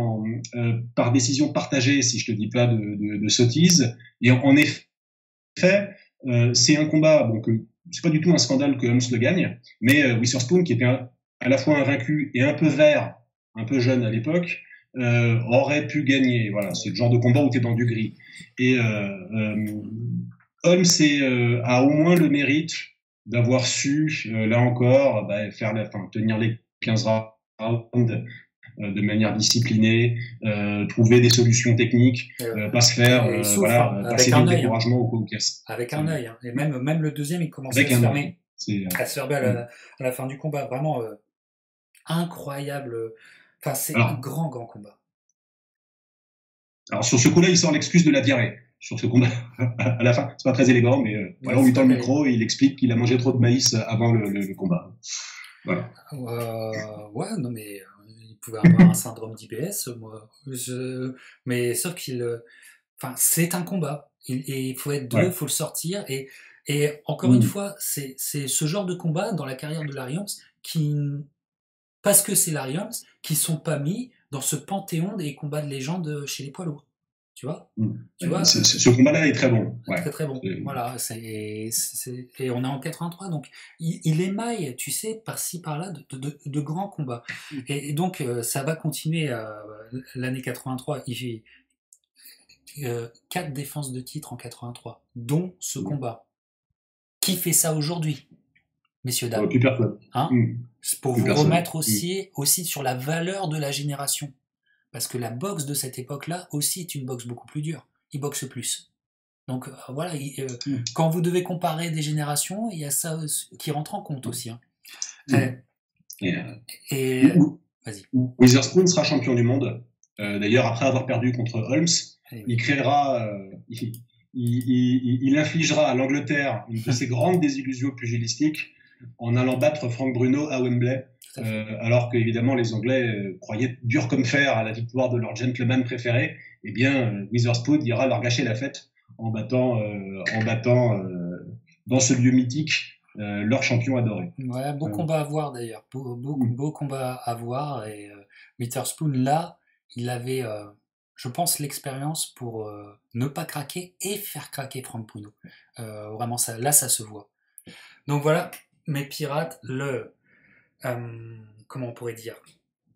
par décision partagée, si je te dis pas de sottises. Et en effet, c'est un combat. Bon, c'est pas du tout un scandale que Holmes le gagne, mais Witherspoon, qui était à la fois invaincu et un peu vert, un peu jeune à l'époque, aurait pu gagner. Voilà, c'est le genre de combat où tu es dans du gris. Et Holmes a au moins le mérite d'avoir su, là encore, tenir les 15 rounds de manière disciplinée, trouver des solutions techniques, pas se faire passer du découragement au caisse. Avec un œil. Hein. Et même le deuxième, il commence à se fermer. À se fermer à la fin du combat. Vraiment incroyable. Enfin, c'est un grand combat. Alors, sur ce coup-là, il sort l'excuse de la diarrhée. Sur ce combat, à la fin, c'est pas très élégant, mais voilà, on lui tend le micro et il explique qu'il a mangé trop de maïs avant le combat. Voilà. Ouais, non, mais il pouvait avoir un syndrome d'IBS, moi. Mais sauf enfin, c'est un combat. Il faut être 2, il faut le sortir. Et encore une fois, c'est ce genre de combat dans la carrière de Larry Holmes parce que c'est Larry Holmes, qui sont pas mis dans ce panthéon des combats de légende chez les poids lourds. Tu vois, ce combat-là est très bon. Ouais. Très très bon. Voilà, et on est en 83, donc il émaille, tu sais, par-ci par-là de grands combats. Et donc ça va continuer l'année 83. Il fait 4 défenses de titre en 83, dont ce combat. Qui fait ça aujourd'hui, messieurs dames? Plus personne. Hein? C'est pour vous remettre aussi sur la valeur de la génération. Parce que la boxe de cette époque-là aussi est une boxe beaucoup plus dure. Il boxe plus. Donc voilà, quand vous devez comparer des générations, il y a ça qui rentre en compte aussi. Hein. Vas-y. Witherspoon sera champion du monde. D'ailleurs, après avoir perdu contre Holmes, il créera, il infligera à l'Angleterre une de ses grandes désillusions pugilistiques en allant battre Frank Bruno à Wembley. Alors que évidemment les Anglais croyaient dur comme fer à la victoire de leur gentleman préféré, eh bien Witherspoon ira leur gâcher la fête en battant dans ce lieu mythique leur champion adoré. Ouais, beau combat à voir d'ailleurs, beau combat à voir. Et Witherspoon là, il avait, je pense, l'expérience pour ne pas craquer et faire craquer Frank Bruno. Vraiment ça se voit. Donc voilà, mes pirates, comment on pourrait dire,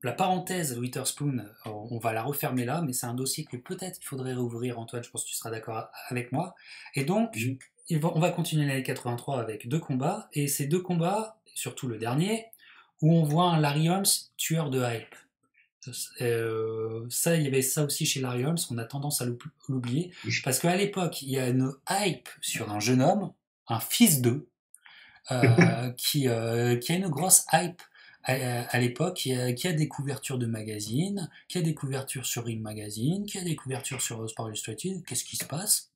la parenthèse Witherspoon, on va la refermer là, mais c'est un dossier que peut-être qu'il faudrait rouvrir, Antoine, je pense que tu seras d'accord avec moi. Et donc, on va continuer l'année 83 avec 2 combats, et ces 2 combats, surtout le dernier, où on voit un Larry Holmes tueur de hype. Ça, il y avait ça aussi chez Larry Holmes, on a tendance à l'oublier, parce qu'à l'époque, il y a une hype sur un jeune homme, un fils d'eux, qui a une grosse hype à l'époque, qui a des couvertures de magazines, qui a des couvertures sur Ring Magazine, qui a des couvertures sur Sport Illustrated. Qu'est-ce qui se passe?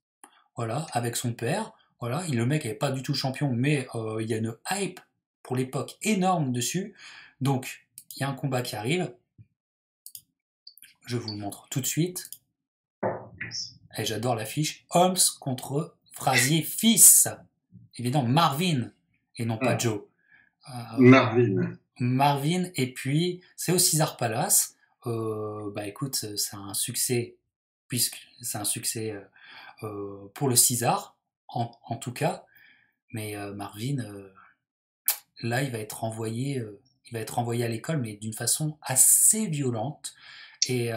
Voilà, avec son père. Voilà, le mec n'est pas du tout champion, mais il y a une hype pour l'époque énorme dessus. Donc, il y a un combat qui arrive. Je vous le montre tout de suite. Et j'adore l'affiche. Holmes contre Frazier fils. Évidemment, Marvin, et non pas Joe. Marvin, et puis c'est au Caesars Palace. Écoute, c'est un succès, puisque c'est un succès pour le Caesars, en tout cas. Mais Marvin, là, il va être renvoyé à l'école, mais d'une façon assez violente. Et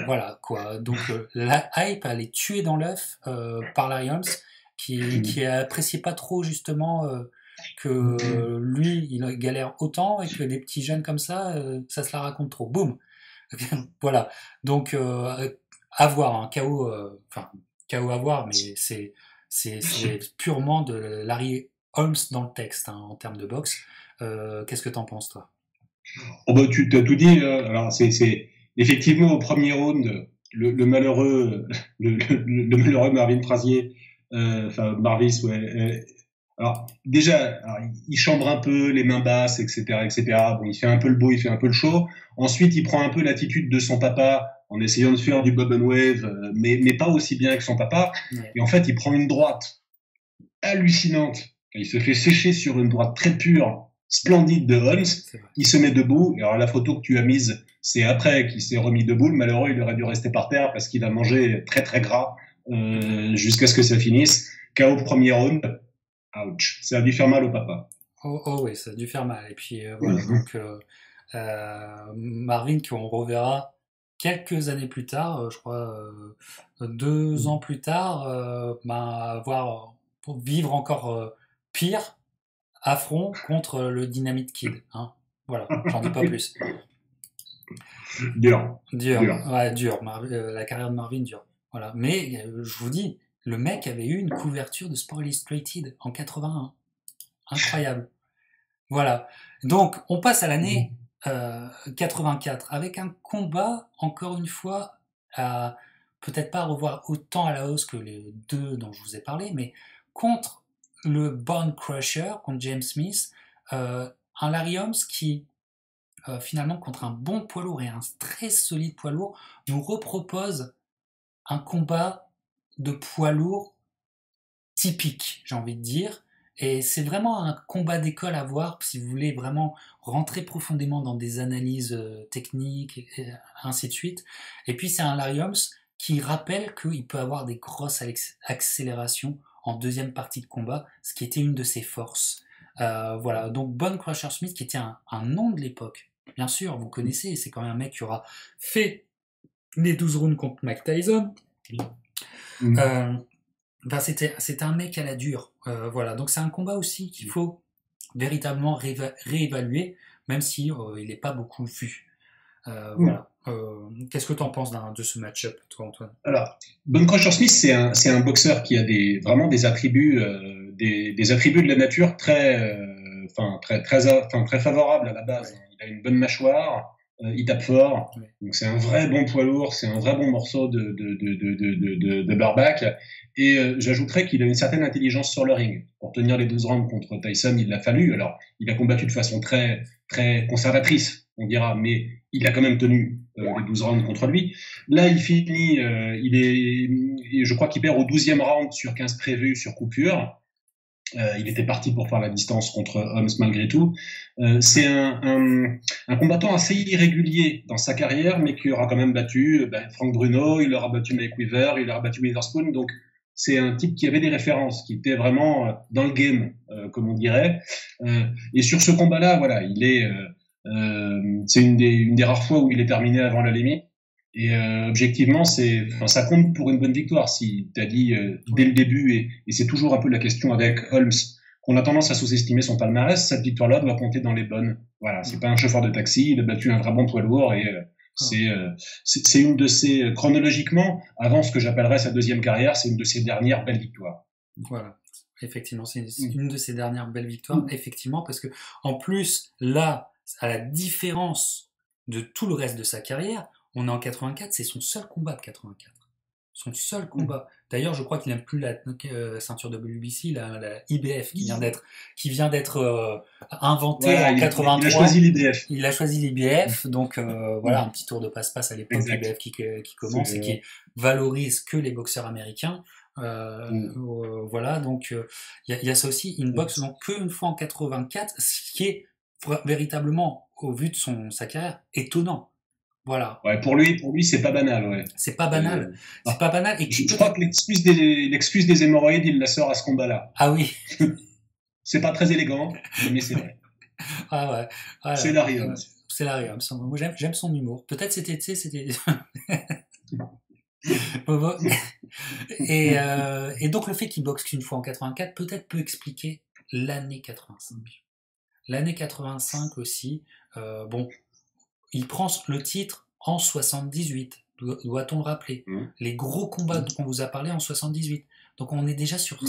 voilà quoi. Donc la hype, elle est tuée dans l'œuf par Larry Holmes, qui appréciait pas trop justement que lui il galère autant, et que des petits jeunes comme ça se la raconte trop. Boum. Voilà. Donc à voir, un KO, KO à voir, mais c'est purement de Larry Holmes dans le texte, hein, en termes de boxe. Qu'est-ce que t'en penses, toi? Oh bah, tu t'as tout dit. Alors c'est effectivement au premier round, le malheureux Marvin Frazier, Marvis, ouais. Alors déjà, il chambre un peu, les mains basses, etc., etc. Bon, il fait un peu le beau, il fait un peu le show. Ensuite, il prend un peu l'attitude de son papa en essayant de faire du bob and wave, mais pas aussi bien que son papa. Ouais. Et en fait, il prend une droite hallucinante. Il se fait sécher sur une droite très pure, splendide de Holmes. Il se met debout. Et alors la photo que tu as mise, c'est après qu'il s'est remis debout. Le malheureux, il aurait dû rester par terre parce qu'il a mangé très très gras jusqu'à ce que ça finisse. KO premier round. Ouch. Ça a dû faire mal au papa. Oh oui, ça a dû faire mal. Et puis voilà, donc Marvin, qu'on reverra quelques années plus tard, je crois 2 ans plus tard, pour vivre encore pire, affront contre le Dynamite Kid. Hein. Voilà, j'en dis pas plus. Dur. Ouais, dur. La carrière de Marvin, dure. Voilà. Mais je vous dis, le mec avait eu une couverture de Sport Illustrated en 81. Incroyable. Voilà. Donc, on passe à l'année 84 avec un combat, encore une fois, peut-être pas revoir autant à la hausse que les 2 dont je vous ai parlé, mais contre le Bone Crusher, contre James Smith, un Larry Holmes qui, finalement, contre un bon poids lourd et un très solide poids lourd, nous repropose un combat de poids lourd typique, j'ai envie de dire. Et c'est vraiment un combat d'école à voir si vous voulez vraiment rentrer profondément dans des analyses techniques, et ainsi de suite. Et puis c'est un Larry Holmes qui rappelle qu'il peut avoir des grosses accélérations en deuxième partie de combat, ce qui était une de ses forces. Voilà, donc Bone Crusher Smith, qui était un nom de l'époque. Bien sûr, vous connaissez, c'est quand même un mec qui aura fait les 12 rounds contre Mike Tyson. C'était un mec à la dure. Voilà, donc c'est un combat aussi qu'il faut véritablement réévaluer, même si il n'est pas beaucoup vu. Voilà. Qu'est-ce que tu en penses de ce match-up, toi, Antoine? Alors, Bone Crusher Smith, c'est un boxeur qui a vraiment des attributs, des attributs de la nature très favorables à la base. Ouais. Il a une bonne mâchoire. Il tape fort, ouais. Donc c'est un vrai bon poids lourd, c'est un vrai bon morceau de barbac. Et j'ajouterais qu'il a une certaine intelligence sur le ring. Pour tenir les 12 rounds contre Tyson, il l'a fallu. Alors, il a combattu de façon très, très conservatrice, on dira, mais il a quand même tenu les 12 rounds contre lui. Là, il finit, je crois qu'il perd au 12e round sur 15 prévus sur coupure. Il était parti pour faire la distance contre Holmes malgré tout. C'est un combattant assez irrégulier dans sa carrière, mais qui aura quand même battu Frank Bruno, il aura battu Mike Weaver, il aura battu Witherspoon. Donc c'est un type qui avait des références, qui était vraiment dans le game, comme on dirait. Et sur ce combat-là, voilà, il est C'est une des rares fois où il est terminé avant la limite. Et objectivement, ça compte pour une bonne victoire. Si tu as dit dès le début, et c'est toujours un peu la question avec Holmes, qu'on a tendance à sous-estimer son palmarès, cette victoire-là doit compter dans les bonnes. Voilà, c'est pas un chauffeur de taxi, il a battu un vrai bon poids lourd et c'est une de ses, chronologiquement, avant ce que j'appellerais sa deuxième carrière, c'est une de ses dernières belles victoires. Voilà. Effectivement, c'est une de ses dernières belles victoires, effectivement, parce que en plus, là, à la différence de tout le reste de sa carrière, on est en 84, c'est son seul combat de 84. Son seul combat. D'ailleurs, je crois qu'il n'a plus la ceinture WBC, la IBF, qui vient d'être inventée en 83. Il a choisi l'IBF. Il a choisi l'IBF, donc voilà, un petit tour de passe-passe à l'époque, l'IBF qui commence et qui valorise que les boxeurs américains. Voilà, donc il y a ça aussi, une boxe donc qu'une fois en 84, ce qui est véritablement, au vu de sa carrière, étonnant. Voilà. Ouais, pour lui, c'est pas banal, ouais. C'est pas banal. C'est pas banal. Et je crois que l'excuse des hémorroïdes, il la sort à ce combat-là. Ah oui. C'est pas très élégant, mais c'est vrai. Ah ouais. Ah, c'est Larry Holmes. C'est Larry Holmes. Moi, j'aime son humour. Peut-être c'était. Et donc le fait qu'il boxe qu'une fois en 84 peut-être peut expliquer l'année 85. L'année 85 aussi, bon, il prend le titre en 78, doit-on le rappeler. Les gros combats dont on vous a parlé en 78. Donc on est déjà sur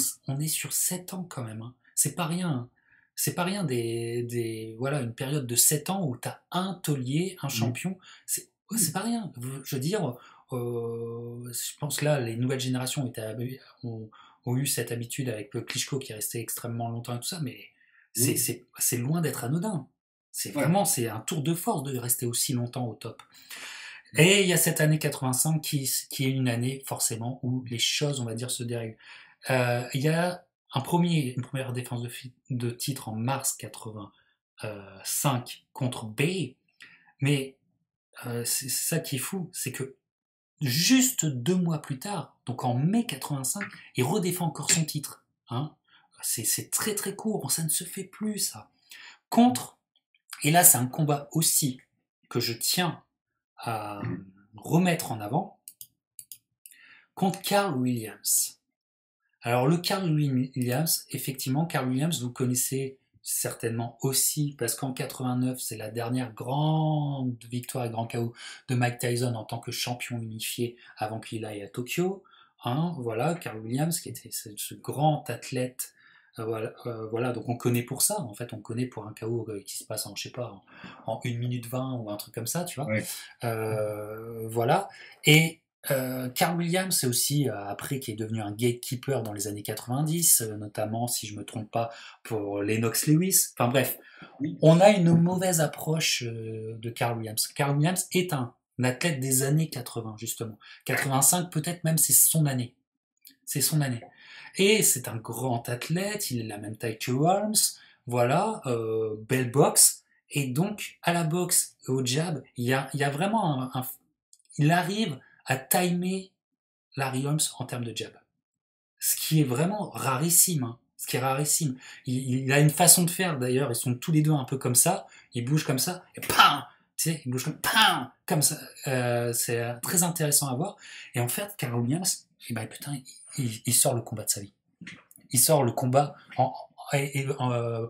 7 ans quand même. Hein. C'est pas rien. Hein. C'est pas rien voilà, une période de 7 ans où tu as un taulier, un champion. C'est pas rien. Je veux dire, je pense que là, les nouvelles générations ont eu cette habitude avec Klitschko qui est resté extrêmement longtemps et tout ça, mais c'est loin d'être anodin. C'est vraiment, c'est un tour de force de rester aussi longtemps au top. Et il y a cette année 85 qui est une année forcément où les choses, on va dire, se dérèglent. Il y a une première défense de titre en mars 85 contre Bay, mais c'est ça qui est fou, c'est que juste 2 mois plus tard, donc en mai 85, il redéfend encore son titre. Hein. C'est très très court, ça ne se fait plus ça. Et là c'est un combat aussi que je tiens à remettre en avant, contre Carl Williams. Alors le Carl Williams, effectivement, Carl Williams, vous connaissez certainement aussi, parce qu'en 89, c'est la dernière grande victoire et grand KO de Mike Tyson en tant que champion unifié avant qu'il aille à Tokyo. Hein, voilà, Carl Williams, qui était ce grand athlète. Voilà, donc on connaît pour ça, en fait, on connaît pour un KO qui se passe en, je sais pas, en 1 minute 20 ou un truc comme ça, tu vois. Ouais. Voilà. Et Carl Williams, c'est aussi après qui est devenu un gatekeeper dans les années 90, notamment si je me trompe pas pour Lennox Lewis. Enfin bref, on a une mauvaise approche de Carl Williams. Carl Williams est un athlète des années 80 justement. 85 peut-être même c'est son année. C'est son année. Et c'est un grand athlète, il est la même taille que Holmes. Voilà, belle boxe. Et donc à la boxe, au jab, il y a vraiment il arrive à timer Larry Holmes en termes de jab. Ce qui est vraiment rarissime. Hein. Ce qui est rarissime. Il a une façon de faire d'ailleurs, ils sont tous les deux un peu comme ça, ils bougent comme ça, et pam, tu sais, ils bougent comme ça. C'est très intéressant à voir. Et en fait, Carl Williams, putain, il sort le combat de sa vie. Il sort le combat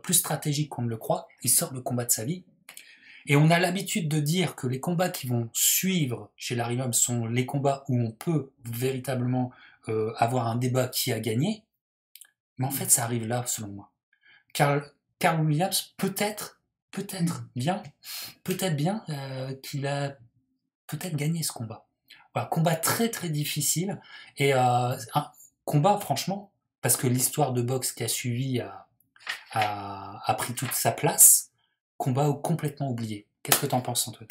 plus stratégique qu'on ne le croit, il sort le combat de sa vie. Et on a l'habitude de dire que les combats qui vont suivre chez Larry Holmes sont les combats où on peut véritablement avoir un débat qui a gagné. Mais en fait, ça arrive là, selon moi. Carl Williams, peut-être bien qu'il a peut-être gagné ce combat. Voilà, combat très très difficile. Et un combat, franchement, parce que l'histoire de boxe qui a suivi a pris toute sa place. Combat complètement oublié. Qu'est-ce que t'en penses, Antoine ?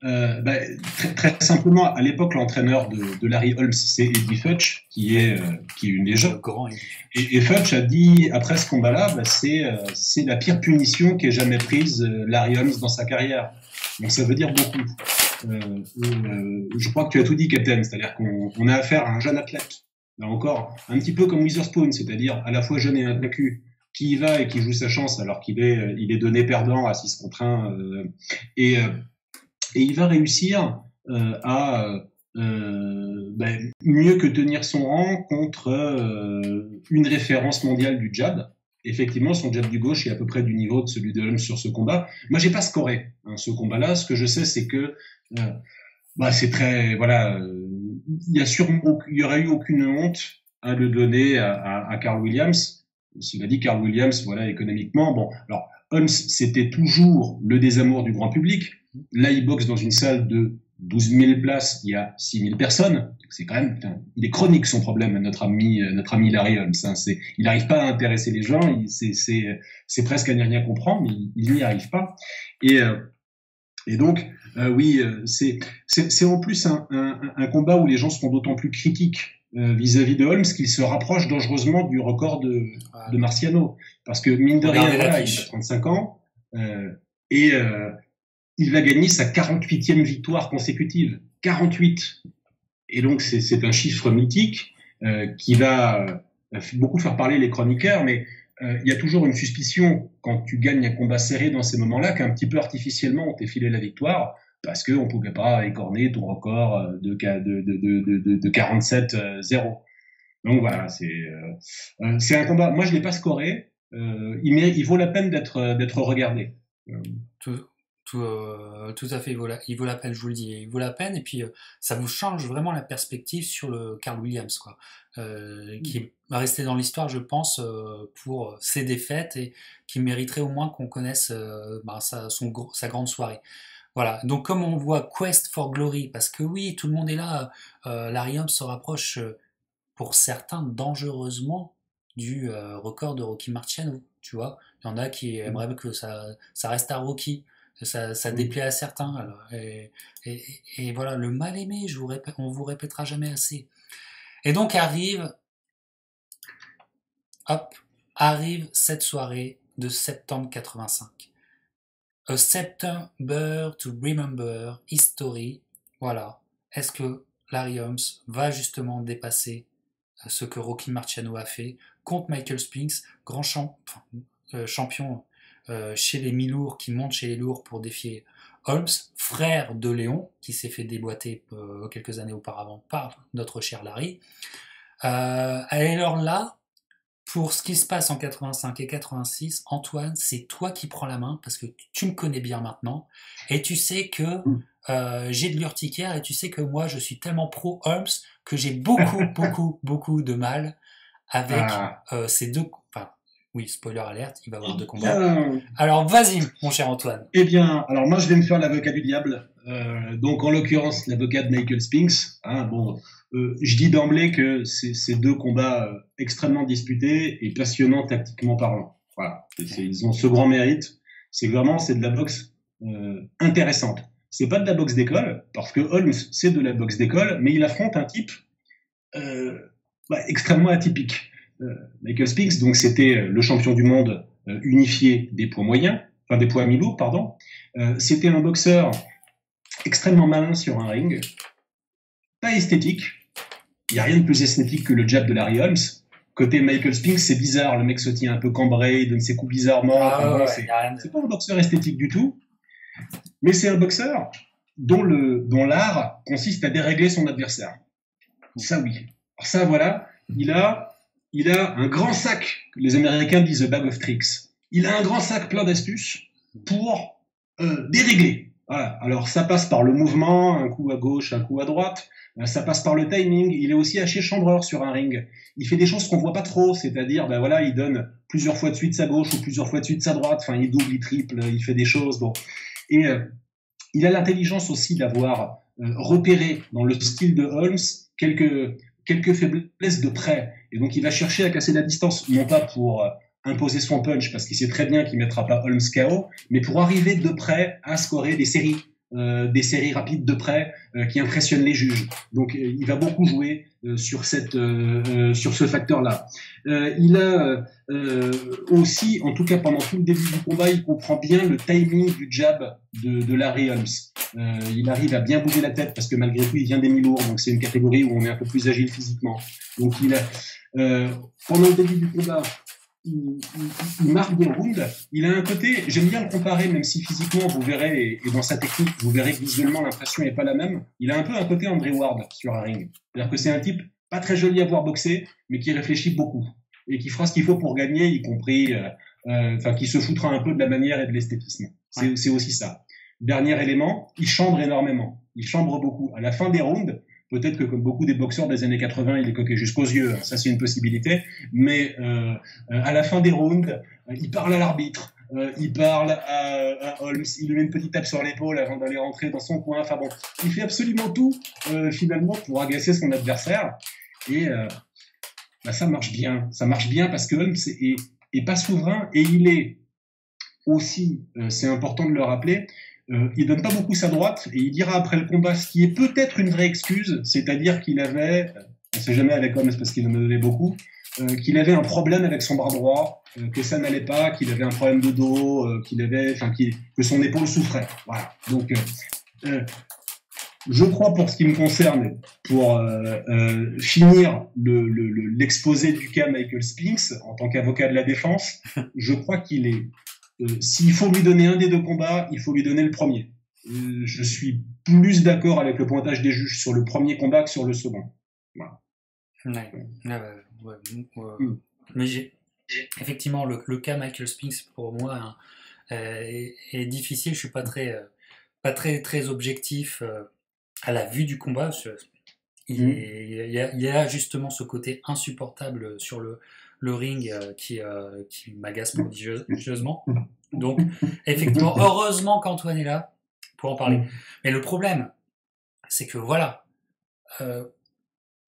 Très, très simplement, à l'époque, l'entraîneur de Larry Holmes, c'est Eddie Futch, qui est une légende. Et Futch a dit, après ce combat-là, c'est la pire punition qu'ait jamais prise Larry Holmes dans sa carrière. Donc ça veut dire beaucoup. Je crois que tu as tout dit, Captain, c'est-à-dire qu'on a affaire à un jeune athlète. Là encore, un petit peu comme Witherspoon, c'est-à-dire à la fois jeune et invaincu. qui y va et qui joue sa chance alors il est donné perdant à 6 contre 1 et il va réussir à mieux que tenir son rang contre une référence mondiale du jab. Effectivement, son jab du gauche est à peu près du niveau de celui de Holmes sur ce combat. Moi, j'ai pas scoré ce combat-là. Ce que je sais, c'est que c'est très il y aurait eu aucune honte à le donner à Carl Williams. Cela dit, Carl Williams, économiquement, bon, alors Holmes, c'était toujours le désamour du grand public. Là, il boxe dans une salle de 12 000 places, il y a 6 000 personnes. C'est quand même, il est chronique son problème, notre ami Larry Holmes. Il n'arrive pas à intéresser les gens. C'est presque à n'y rien comprendre, mais il n'y arrive pas. Et donc, c'est en plus un combat où les gens seront d'autant plus critiques vis-à-vis de Holmes qu'il se rapproche dangereusement du record de Marciano. Parce que, mine de rien, il a 35 ans, il va gagner sa 48e victoire consécutive. 48. Et donc, c'est un chiffre mythique qui va beaucoup faire parler les chroniqueurs, mais il y a toujours une suspicion quand tu gagnes un combat serré dans ces moments-là qu'un petit peu artificiellement on t'ait filé la victoire parce qu'on ne pouvait pas écorner ton record de 47-0. Donc voilà, c'est un combat. Moi, je l'ai pas scoré. Il vaut la peine d'être regardé. Tout à fait, il vaut la peine, je vous le dis, il vaut la peine, et puis ça vous change vraiment la perspective sur le Carl Williams, quoi, qui va rester dans l'histoire, je pense, pour ses défaites, et qui mériterait au moins qu'on connaisse sa grande soirée. Voilà, donc comme on voit Quest for Glory, parce que oui, tout le monde est là, Larry Holmes se rapproche, pour certains, dangereusement, du record de Rocky Marciano, tu vois, il y en a qui aimeraient que ça reste à Rocky. Ça déplaît à certains. Alors, et voilà, le mal-aimé, on vous répétera jamais assez. Et donc arrive cette soirée de septembre 85. A September to Remember History. Voilà. Est-ce que Larry Holmes va justement dépasser ce que Rocky Marciano a fait contre Michael Spinks, grand champion chez les mi-lourds, qui monte chez les lourds pour défier Holmes, frère de Léon, qui s'est fait déboîter quelques années auparavant par notre cher Larry. Alors là, pour ce qui se passe en 85 et 86, Antoine, c'est toi qui prends la main, parce que tu me connais bien maintenant, et tu sais que j'ai de l'urticaire, et tu sais que moi, je suis tellement pro Holmes que j'ai beaucoup de mal avec ces deux... Oui, spoiler alerte, il va y avoir 2 combats. Alors, vas-y, mon cher Antoine. Eh bien, alors moi, je vais me faire l'avocat du diable. Donc, en l'occurrence, l'avocat de Michael Spinks. Je dis d'emblée que c'est 2 combats extrêmement disputés et passionnants tactiquement parlant. Voilà, ils ont ce grand mérite. C'est de la boxe intéressante. C'est pas de la boxe d'école, parce que Holmes, c'est de la boxe d'école, mais il affronte un type extrêmement atypique. Michael Spinks, donc c'était le champion du monde unifié des poids moyens, enfin des poids mi-lourds, pardon. C'était un boxeur extrêmement malin sur un ring, pas esthétique. Il n'y a rien de plus esthétique que le jab de Larry Holmes. Côté Michael Spinks, c'est bizarre, le mec se tient un peu cambré, il donne ses coups bizarrement. C'est pas un boxeur esthétique du tout, mais c'est un boxeur dont l'art consiste à dérégler son adversaire. Ça oui. Alors ça voilà, il a un grand sac, les Américains disent a bag of tricks. Il a un grand sac plein d'astuces pour dérégler. Voilà. Alors ça passe par le mouvement, un coup à gauche, un coup à droite. Ça passe par le timing. Il est aussi haché chambreur sur un ring. Il fait des choses qu'on voit pas trop, c'est-à-dire, il donne plusieurs fois de suite sa gauche ou plusieurs fois de suite sa droite. Enfin, il double, il triple, il fait des choses. Bon. Et il a l'intelligence aussi d'avoir repéré dans le style de Holmes quelques faiblesses de près. Et donc, il va chercher à casser la distance, non pas pour imposer son punch, parce qu'il sait très bien qu'il ne mettra pas Holmes KO, mais pour arriver de près à scorer des séries rapides de près qui impressionnent les juges. Donc, il va beaucoup jouer sur ce facteur-là. Il a aussi, en tout cas pendant tout le début du combat, il comprend bien le timing du jab de Larry Holmes. Il arrive à bien bouger la tête parce que malgré tout, il vient des mi-lourds, donc c'est une catégorie où on est un peu plus agile physiquement. Donc, pendant le début du combat, il marque des rounds. Il a un côté, j'aime bien le comparer, même si physiquement, vous verrez, et dans sa technique, vous verrez que visuellement, l'impression n'est pas la même. Il a un peu un côté André Ward sur un ring. C'est-à-dire que c'est un type pas très joli à voir boxer, mais qui réfléchit beaucoup. Et qui fera ce qu'il faut pour gagner, y compris, qui se foutra un peu de la manière et de l'esthétisme. C'est aussi ça. Dernier élément, il chambre énormément. Il chambre beaucoup. À la fin des rounds, peut-être que comme beaucoup des boxeurs des années 80, il est coqué jusqu'aux yeux, ça c'est une possibilité, mais à la fin des rounds, il parle à l'arbitre, il parle à Holmes, il lui met une petite tape sur l'épaule avant d'aller rentrer dans son coin, enfin bon, il fait absolument tout finalement pour agacer son adversaire, et ça marche bien parce que Holmes est pas souverain, et il est aussi, c'est important de le rappeler, il donne pas beaucoup sa droite, et il dira après le combat ce qui est peut-être une vraie excuse, c'est-à-dire qu'il avait, on sait jamais avec Holmes parce qu'il en donnait beaucoup, qu'il avait un problème avec son bras droit, que ça n'allait pas, qu'il avait un problème de dos, que son épaule souffrait. Voilà. Donc, je crois, pour ce qui me concerne, pour finir l'exposé du cas Michael Spinks en tant qu'avocat de la défense, je crois qu'il est s'il faut lui donner un des deux combats, il faut lui donner le premier. Je suis plus d'accord avec le pointage des juges sur le premier combat que sur le second. Voilà. Mais effectivement, le cas Michael Spinks, pour moi, est difficile. Je suis pas très objectif à la vue du combat. Il y a justement ce côté insupportable sur le ring qui m'agace prodigieusement. Donc, effectivement, heureusement qu'Antoine est là pour en parler. Mais le problème, c'est que voilà,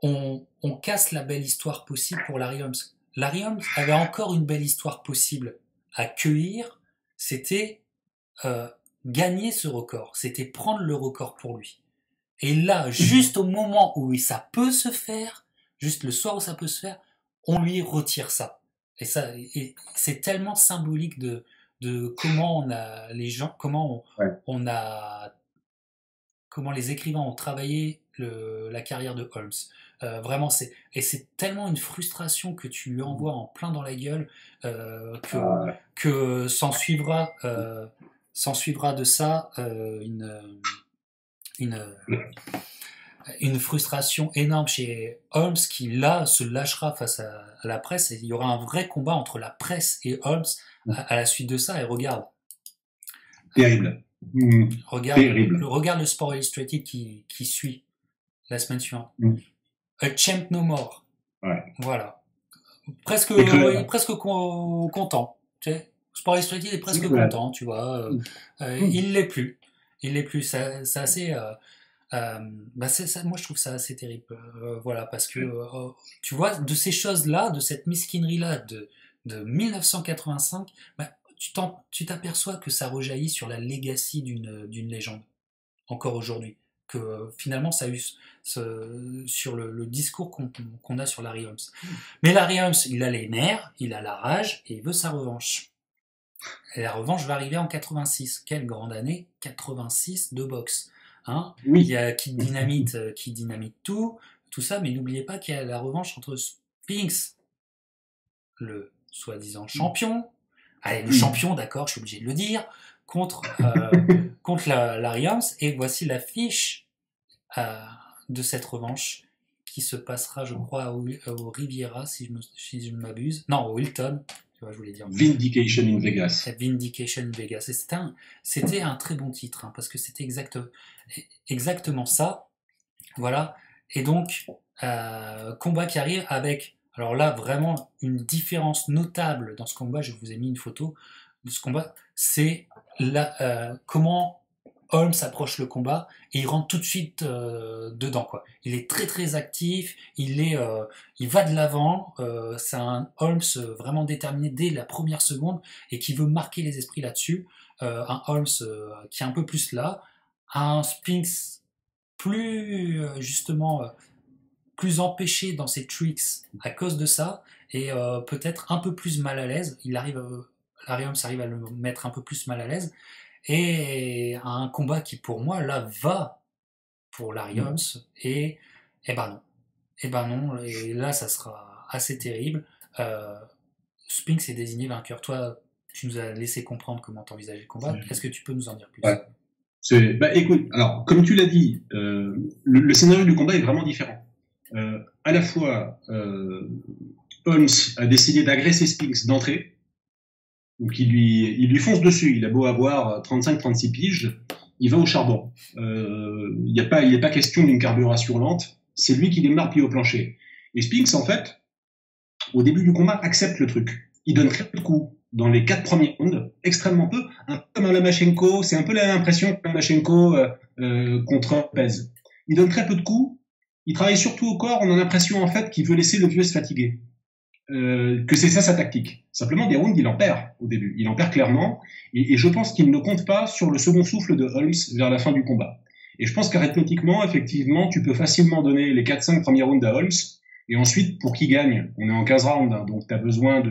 on casse la belle histoire possible pour Larry Holmes. Larry Holmes avait encore une belle histoire possible à cueillir, c'était gagner ce record, c'était prendre le record pour lui. Et là, juste au moment où ça peut se faire, juste le soir où ça peut se faire, on lui retire ça. Et c'est tellement symbolique de comment on a les gens, comment les écrivains ont travaillé la carrière de Holmes. Vraiment, c'est tellement une frustration que tu lui envoies en plein dans la gueule que s'en suivra de ça une frustration énorme chez Holmes qui là se lâchera face à la presse, et il y aura un vrai combat entre la presse et Holmes à la suite de ça. Et regarde, terrible. Regarde le Sport Illustrated qui suit la semaine suivante. A Champ No More. Ouais. Voilà. Presque content. Tu sais, Sport Illustrated est presque content, tu vois. Il l'est plus. C'est assez. Moi je trouve ça assez terrible. Voilà, parce que tu vois, de ces choses-là, de cette mesquinerie-là de 1985, tu t'aperçois que ça rejaillit sur la legacy d'une légende, encore aujourd'hui. Que finalement ça a eu sur le discours qu'on a sur Larry Holmes. Mais Larry Holmes, il a les nerfs, il a la rage, et il veut sa revanche. Et la revanche va arriver en 86. Quelle grande année, 86 de boxe. Hein, oui. Il y a Kid Dynamite qui dynamite tout ça, mais n'oubliez pas qu'il y a la revanche entre Spinks, le soi-disant champion, le champion, d'accord, je suis obligé de le dire, contre Larry Holmes, et voici l'affiche de cette revanche qui se passera, je crois, au Riviera, si je ne m'abuse. Non, au Hilton. Tu vois, je voulais dire. Vindication in Vegas. Vindication in Vegas. Et c'était un très bon titre, parce que c'était exactement ça. Voilà. Et donc, combat qui arrive avec, alors là, vraiment une différence notable dans ce combat. Je vous ai mis une photo de ce combat. C'est comment Holmes approche le combat, et il rentre tout de suite dedans, quoi. Il est très très actif, il va de l'avant, c'est un Holmes vraiment déterminé dès la première seconde et qui veut marquer les esprits là-dessus. Un Holmes qui est un peu plus là, un Spinks plus justement plus empêché dans ses tricks à cause de ça, et peut-être un peu plus mal à l'aise. Larry Holmes arrive à le mettre un peu plus mal à l'aise, et un combat qui pour moi là va pour Larry Holmes, et ben non, et là ça sera assez terrible. Spinks est désigné vainqueur. Toi, tu nous as laissé comprendre comment t'envisageais le combat. Est-ce que tu peux nous en dire plus? Ouais. Bah, écoute, alors, comme tu l'as dit, le scénario du combat est vraiment différent. À la fois, Holmes a décidé d'agresser Spinks d'entrée. Donc, il lui fonce dessus. Il a beau avoir 35-36 piges, il va au charbon. Il n'est pas question d'une carburation lente. C'est lui qui démarre pied au plancher. Et Spinks, en fait, au début du combat, accepte le truc. Il donne très peu de coups dans les 4 premiers rounds, extrêmement peu, un peu comme un Lomachenko. C'est un peu la même impression que Lomachenko contre Lopez. Il donne très peu de coups. Il travaille surtout au corps. On a l'impression, en fait, qu'il veut laisser le vieux se fatiguer. Que c'est ça sa tactique. Simplement, des rounds, il en perd au début. Il en perd clairement. Et je pense qu'il ne compte pas sur le second souffle de Holmes vers la fin du combat. Et je pense qu'arithmétiquement, effectivement, tu peux facilement donner les 4-5 premiers rounds à Holmes. Et ensuite, pour qui gagne, on est en 15 rounds, hein, donc tu as besoin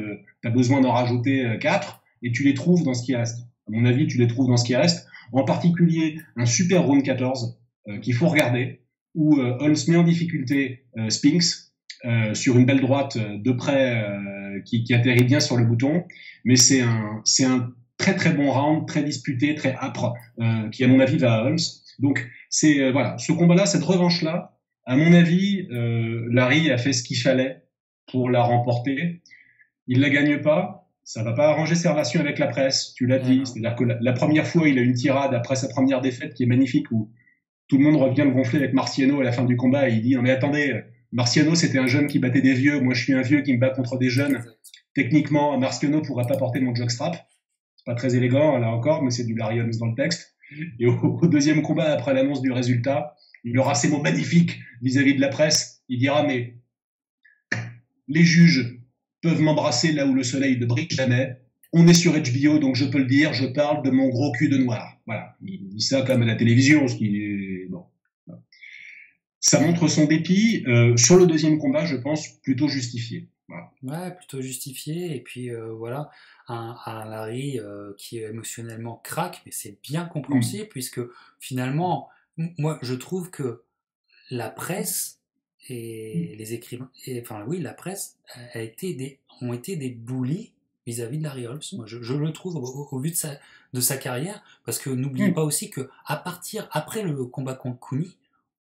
d'en rajouter 4, et tu les trouves dans ce qui reste. À mon avis, tu les trouves dans ce qui reste. En particulier, un super round 14 qu'il faut regarder, où Holmes met en difficulté Spinks sur une belle droite de près qui atterrit bien sur le bouton. Mais c'est un très très bon round, très disputé, très âpre, qui à mon avis va à Holmes. Donc voilà, ce combat-là, cette revanche-là, à mon avis, Larry a fait ce qu'il fallait pour la remporter. Il la gagne pas. Ça va pas arranger ses relations avec la presse. Tu l'as dit. C'est-à-dire que la première fois, il a une tirade après sa première défaite qui est magnifique où tout le monde revient le gonfler avec Marciano à la fin du combat et il dit non mais attendez, Marciano c'était un jeune qui battait des vieux. Moi je suis un vieux qui me bat contre des jeunes. Techniquement, Marciano pourrait pas porter mon jockstrap. C'est pas très élégant là encore, mais c'est du Larry Holmes dans le texte. Et au deuxième combat, après l'annonce du résultat, il aura ces mots magnifiques vis-à-vis de la presse. Il dira, mais les juges peuvent m'embrasser là où le soleil ne brille jamais. On est sur HBO, donc je peux le dire, je parle de mon gros cul de noir. Voilà, il dit ça comme à la télévision, ce qui est... Bon. Ça montre son dépit. Sur le deuxième combat, je pense, plutôt justifié. Voilà. Ouais, plutôt justifié. Et puis voilà, un Larry qui émotionnellement craque, mais c'est bien compréhensible, puisque finalement... Moi, je trouve que la presse et les écrivains, la presse ont été des bullies vis-à-vis de Larry Holmes. Moi, je le trouve au vu de sa carrière, parce que n'oubliez pas aussi que après le combat contre Cooney,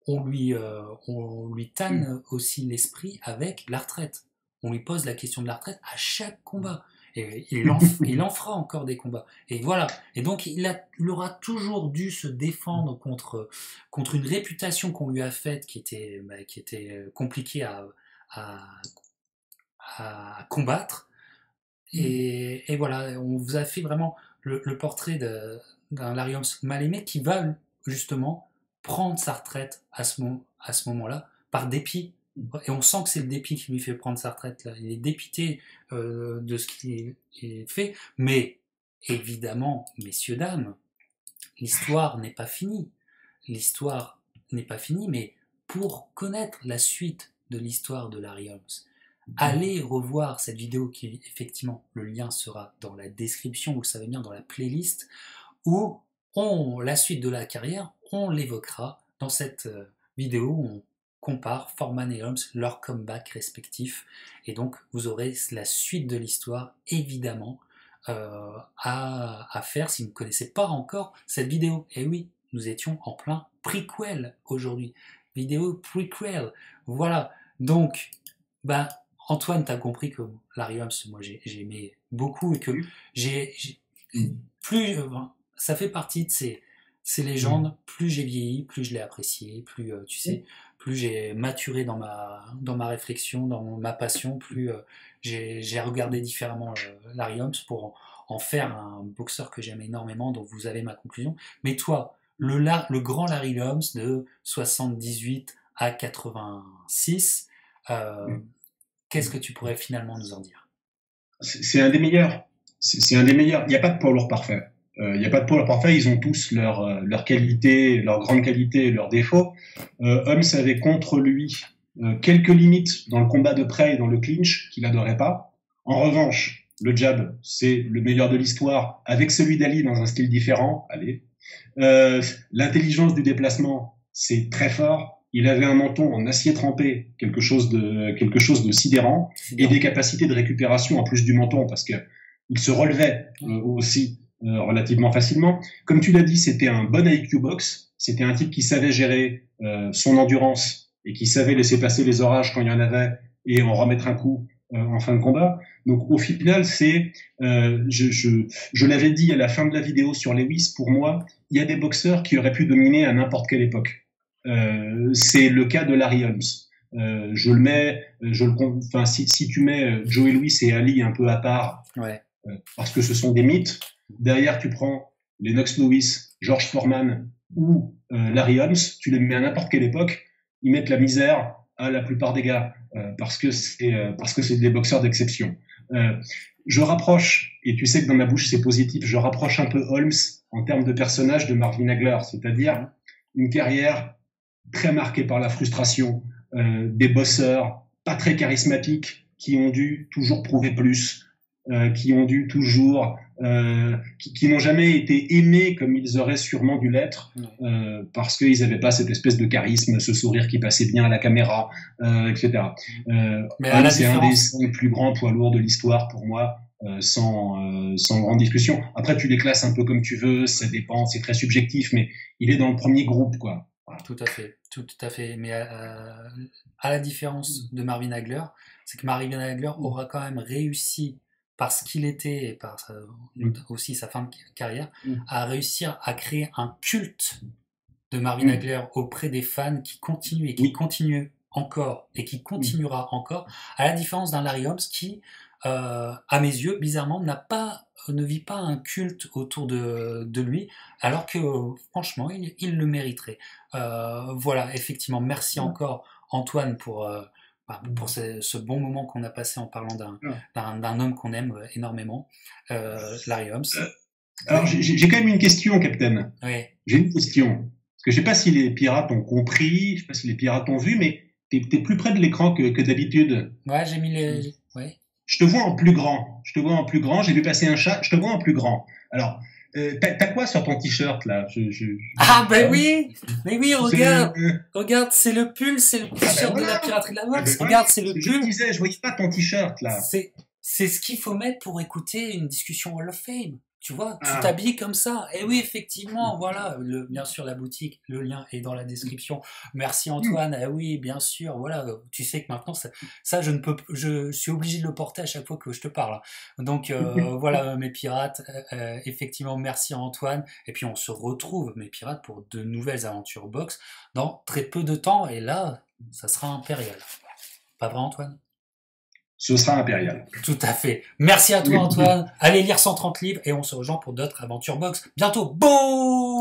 on lui tanne aussi l'esprit avec la retraite. On lui pose la question de la retraite à chaque combat. Et il en fera encore des combats. Et voilà. Et donc, il aura toujours dû se défendre contre une réputation qu'on lui a faite qui était compliquée à combattre. Et voilà. On vous a fait vraiment le portrait d'un Larry Holmes mal aimé qui va justement prendre sa retraite à ce moment-là par dépit. Et on sent que c'est le dépit qui lui fait prendre sa retraite là. Il est dépité de ce qui est fait, mais évidemment, messieurs dames, l'histoire n'est pas finie. L'histoire n'est pas finie, mais pour connaître la suite de l'histoire de Larry Holmes, allez revoir cette vidéo qui, effectivement, le lien sera dans la description, vous le savez bien, dans la playlist, où la suite de la carrière, on l'évoquera dans cette vidéo où on compare Foreman et Holmes, leur comeback respectif, et donc vous aurez la suite de l'histoire évidemment à faire si vous ne connaissez pas encore cette vidéo. Et oui, nous étions en plein prequel aujourd'hui, vidéo prequel, voilà. Donc Antoine, t'as compris que Larry Holmes, moi j'ai aimé beaucoup, et que ça fait partie de ces légendes. Plus j'ai vieilli, plus je l'ai apprécié, plus tu sais, plus j'ai maturé dans ma réflexion, dans ma passion, plus j'ai regardé différemment Larry Holmes pour en faire un boxeur que j'aime énormément. Donc vous avez ma conclusion. Mais toi, le grand Larry Holmes de 78 à 86, qu'est-ce que tu pourrais finalement nous en dire? C'est un des meilleurs. C'est un des meilleurs. Il n'y a pas de poids lourd parfait. Il n'y a pas de poids lourd parfait. Ils ont tous leurs qualités, leurs grandes qualités et leurs défauts. Holmes avait contre lui quelques limites dans le combat de près et dans le clinch qu'il n'adorait pas. En revanche, le jab, c'est le meilleur de l'histoire, avec celui d'Ali dans un style différent. Allez. L'intelligence du déplacement, c'est très fort. il avait un menton en acier trempé, quelque chose de sidérant, et des capacités de récupération en plus du menton, parce que il se relevait aussi relativement facilement. Comme tu l'as dit, c'était un bon IQ box. C'était un type qui savait gérer son endurance et qui savait laisser passer les orages quand il y en avait et en remettre un coup en fin de combat. Donc au final, je l'avais dit à la fin de la vidéo sur Lewis, pour moi, il y a des boxeurs qui auraient pu dominer à n'importe quelle époque. C'est le cas de Larry Holmes. Si tu mets Joe Louis et Ali un peu à part, parce que ce sont des mythes, derrière tu prends les Knox Lewis, George Foreman ou Larry Holmes, tu les mets à n'importe quelle époque, ils mettent la misère à la plupart des gars, parce que c'est des boxeurs d'exception. Je rapproche, et tu sais que dans ma bouche c'est positif, je rapproche un peu Holmes en termes de personnage de Marvin Hagler, c'est-à-dire une carrière très marquée par la frustration, des bosseurs pas très charismatiques qui ont dû toujours prouver plus, qui ont dû toujours, qui n'ont jamais été aimés comme ils auraient sûrement dû l'être, parce qu'ils n'avaient pas cette espèce de charisme, ce sourire qui passait bien à la caméra, etc. Mais c'est un des 5 plus grands poids lourds de l'histoire pour moi, sans grande discussion. Après, tu les classes un peu comme tu veux, ça dépend, c'est très subjectif, mais il est dans le premier groupe, quoi. Voilà. Tout à fait. Mais à la différence de Marvin Hagler, c'est que Marvin Hagler aura quand même réussi, parce qu'il était, et par aussi sa fin de carrière, à réussir à créer un culte de Marvin Hagler auprès des fans qui continue et qui continue encore et qui continuera encore, à la différence d'un Larry Holmes qui, à mes yeux, bizarrement, ne vit pas un culte autour de lui, alors que franchement, il le mériterait. Voilà, effectivement, merci encore Antoine pour ce bon moment qu'on a passé en parlant d'un homme qu'on aime énormément, Larry Holmes. Alors, j'ai quand même une question, Captain. Oui. J'ai une question. Parce que je sais pas si les pirates ont compris, je sais pas si les pirates ont vu, mais t'es plus près de l'écran que d'habitude. Ouais, j'ai mis les... Ouais. Je te vois en plus grand. J'ai vu passer un chat. Je te vois en plus grand. Alors, t'as quoi sur ton t-shirt là? Ah ben oui, mais oui, regarde, c'est le pull, c'est le t-shirt de la piraterie de la boxe. Regarde, c'est le pull. Je disais, je voyais pas ton t-shirt là. C'est ce qu'il faut mettre pour écouter une discussion Hall of Fame. Tu vois, tu t'habilles comme ça. Et oui, effectivement, voilà, bien sûr, la boutique, le lien est dans la description. Merci Antoine. Eh oui, bien sûr, voilà, tu sais que maintenant, ça je suis obligé de le porter à chaque fois que je te parle. Donc, voilà, mes pirates, effectivement, merci Antoine. Et puis, on se retrouve, mes pirates, pour de nouvelles aventures box dans très peu de temps. Et là, ça sera impérial. Pas vrai, Antoine? Ce sera impérial. Tout à fait. Merci à toi, Antoine. Allez lire 130 livres et on se rejoint pour d'autres aventures box. Bientôt. Boum!